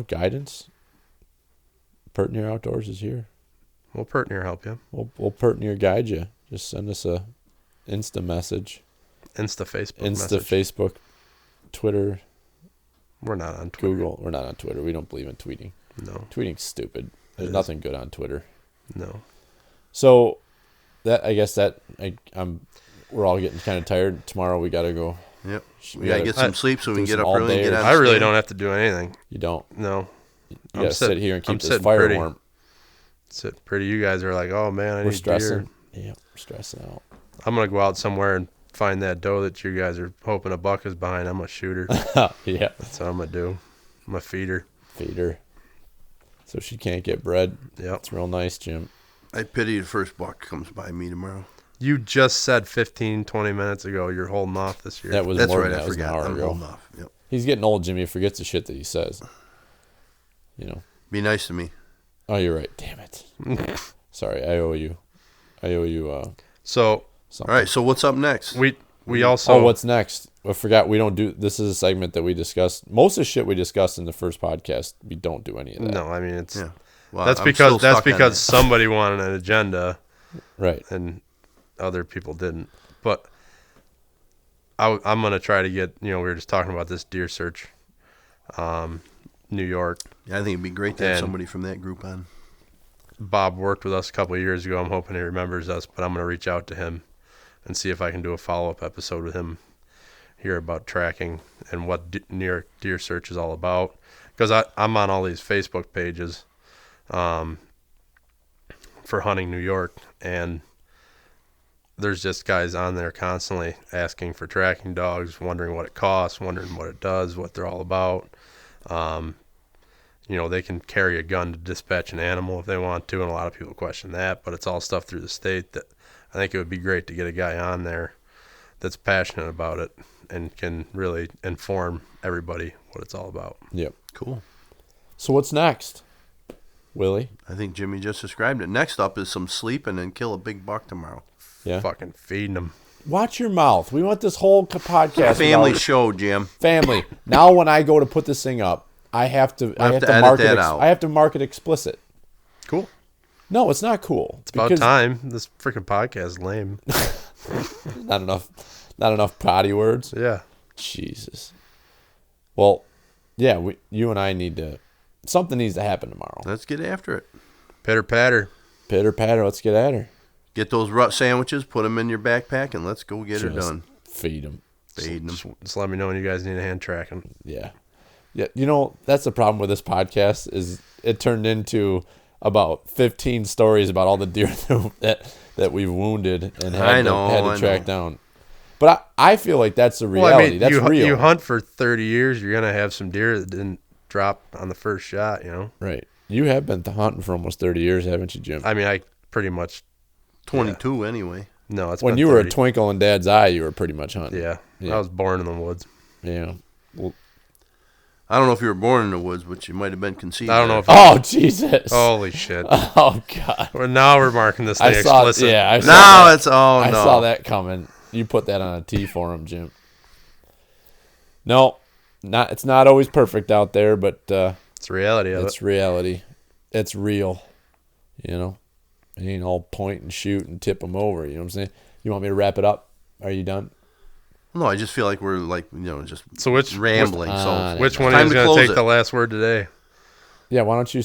guidance, Pertinier Outdoors is here. we'll Pertinier help you. We'll Pertinier guide you. Just send us a Insta message. Facebook Insta, message. Facebook, Twitter, We're not on Twitter. Google. We're not on Twitter. We don't believe in tweeting. No. Tweeting's stupid. There's It is. nothing good on Twitter. No. So we're all getting kind of tired. Tomorrow we got to go. Yep. We got to get some sleep so we can do get some up early and all-day. get on I really stand. don't have to do anything. You don't. No. You got to sit here and keep this sitting fire pretty. warm. Sit pretty. You guys are like, oh man, I We're need stressing. deer. Yeah, we're stressing out. I'm gonna go out somewhere and find that doe that you guys are hoping a buck is behind. I'm gonna shoot her. Yeah. That's what I'm gonna do. I'm gonna feed her. Feed her. So she can't get bred. Yep. It's real nice, Jim. I pity the first buck comes by me tomorrow. You just said 15, 20 minutes ago you're holding off this year. That was That's more right. than I that was an forgot. hour I'm ago. holding off. Yep. He's getting old, Jimmy. He forgets the shit that he says. Be nice to me. Oh, you're right. Damn it. Sorry, I owe you. So Something. All right. So what's up next? we also what's next? I forgot. We don't do. This is a segment that we discussed. Most of the shit we discussed in the first podcast, we don't do any of that. no. I mean it's Yeah. Well, that's I'm still because stuck on that. somebody wanted an agenda Right. and other people didn't. But I'm gonna try to get. We were just talking about this deer search, New York. Yeah, I think it'd be great to have And- somebody from that group on. Bob worked with us a couple of years ago. I'm hoping he remembers us, but I'm going to reach out to him and see if I can do a follow-up episode with him here about tracking and what New York deer search is all about. Because I'm on all these Facebook pages for hunting New York, and there's just guys on there constantly asking for tracking dogs, wondering what it costs, wondering what it does, what they're all about. They can carry a gun to dispatch an animal if they want to, and a lot of people question that, but it's all stuff through the state that I think it would be great to get a guy on there that's passionate about it and can really inform everybody what it's all about. Yep. Cool. So what's next, Willie? I think Jimmy just described it. Next up is some sleep and then kill a big buck tomorrow. Yeah. Fucking feeding them. Watch your mouth. We want this whole podcast Family about show, Jim. family. Now, when I go to put this thing up, I have to edit mark that it. out. I have to mark it explicit. Cool. No, it's not cool. It's about time. This freaking podcast is lame. Not enough potty words. Yeah. Jesus. Well, yeah, you and I something needs to happen tomorrow. Let's get after it. Pitter patter. Pitter patter, let's get at her. Get those rut sandwiches, put them in your backpack, and let's go get her Just done. Feed them. Feeding them. Just let me know when you guys need a hand tracking. Yeah. Yeah, that's the problem with this podcast is it turned into about 15 stories about all the deer that we've wounded and had to track down. But I feel like that's the reality. That's real. You hunt for 30 years, you're going to have some deer that didn't drop on the first shot, Right. You have been hunting for almost 30 years, haven't you, Jim? I mean, I pretty much 22 anyway. No, it's when been you were a 30. twinkle in Dad's eye, you were pretty much hunting. Yeah. Yeah. I was born in the woods. Yeah. Well, I don't know if you were born in the woods, but you might have been conceived. I don't know there. if oh, Jesus. Holy shit. Oh, God. Now we're marking this thing I saw explicit. Yeah, I saw No, that. it's I no. saw that coming. You put that on a tee for him, Jim. No, it's not always perfect out there, but It's the reality of it's it. reality. It's real. It ain't all point and shoot and tip them over. You know what I'm saying? You want me to wrap it up? Are you done? No, I just feel like we're just So which rambling. Which one Time is to going close to take it. the last word today? Yeah. Why don't you?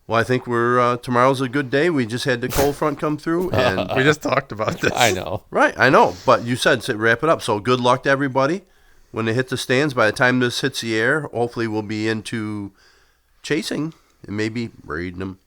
Well, I think tomorrow's a good day. We just had the cold front come through, and We just talked about this. I know. right, I know. But you said wrap it up. So good luck to everybody when they hit the stands. By the time this hits the air, hopefully we'll be into chasing and maybe breeding them.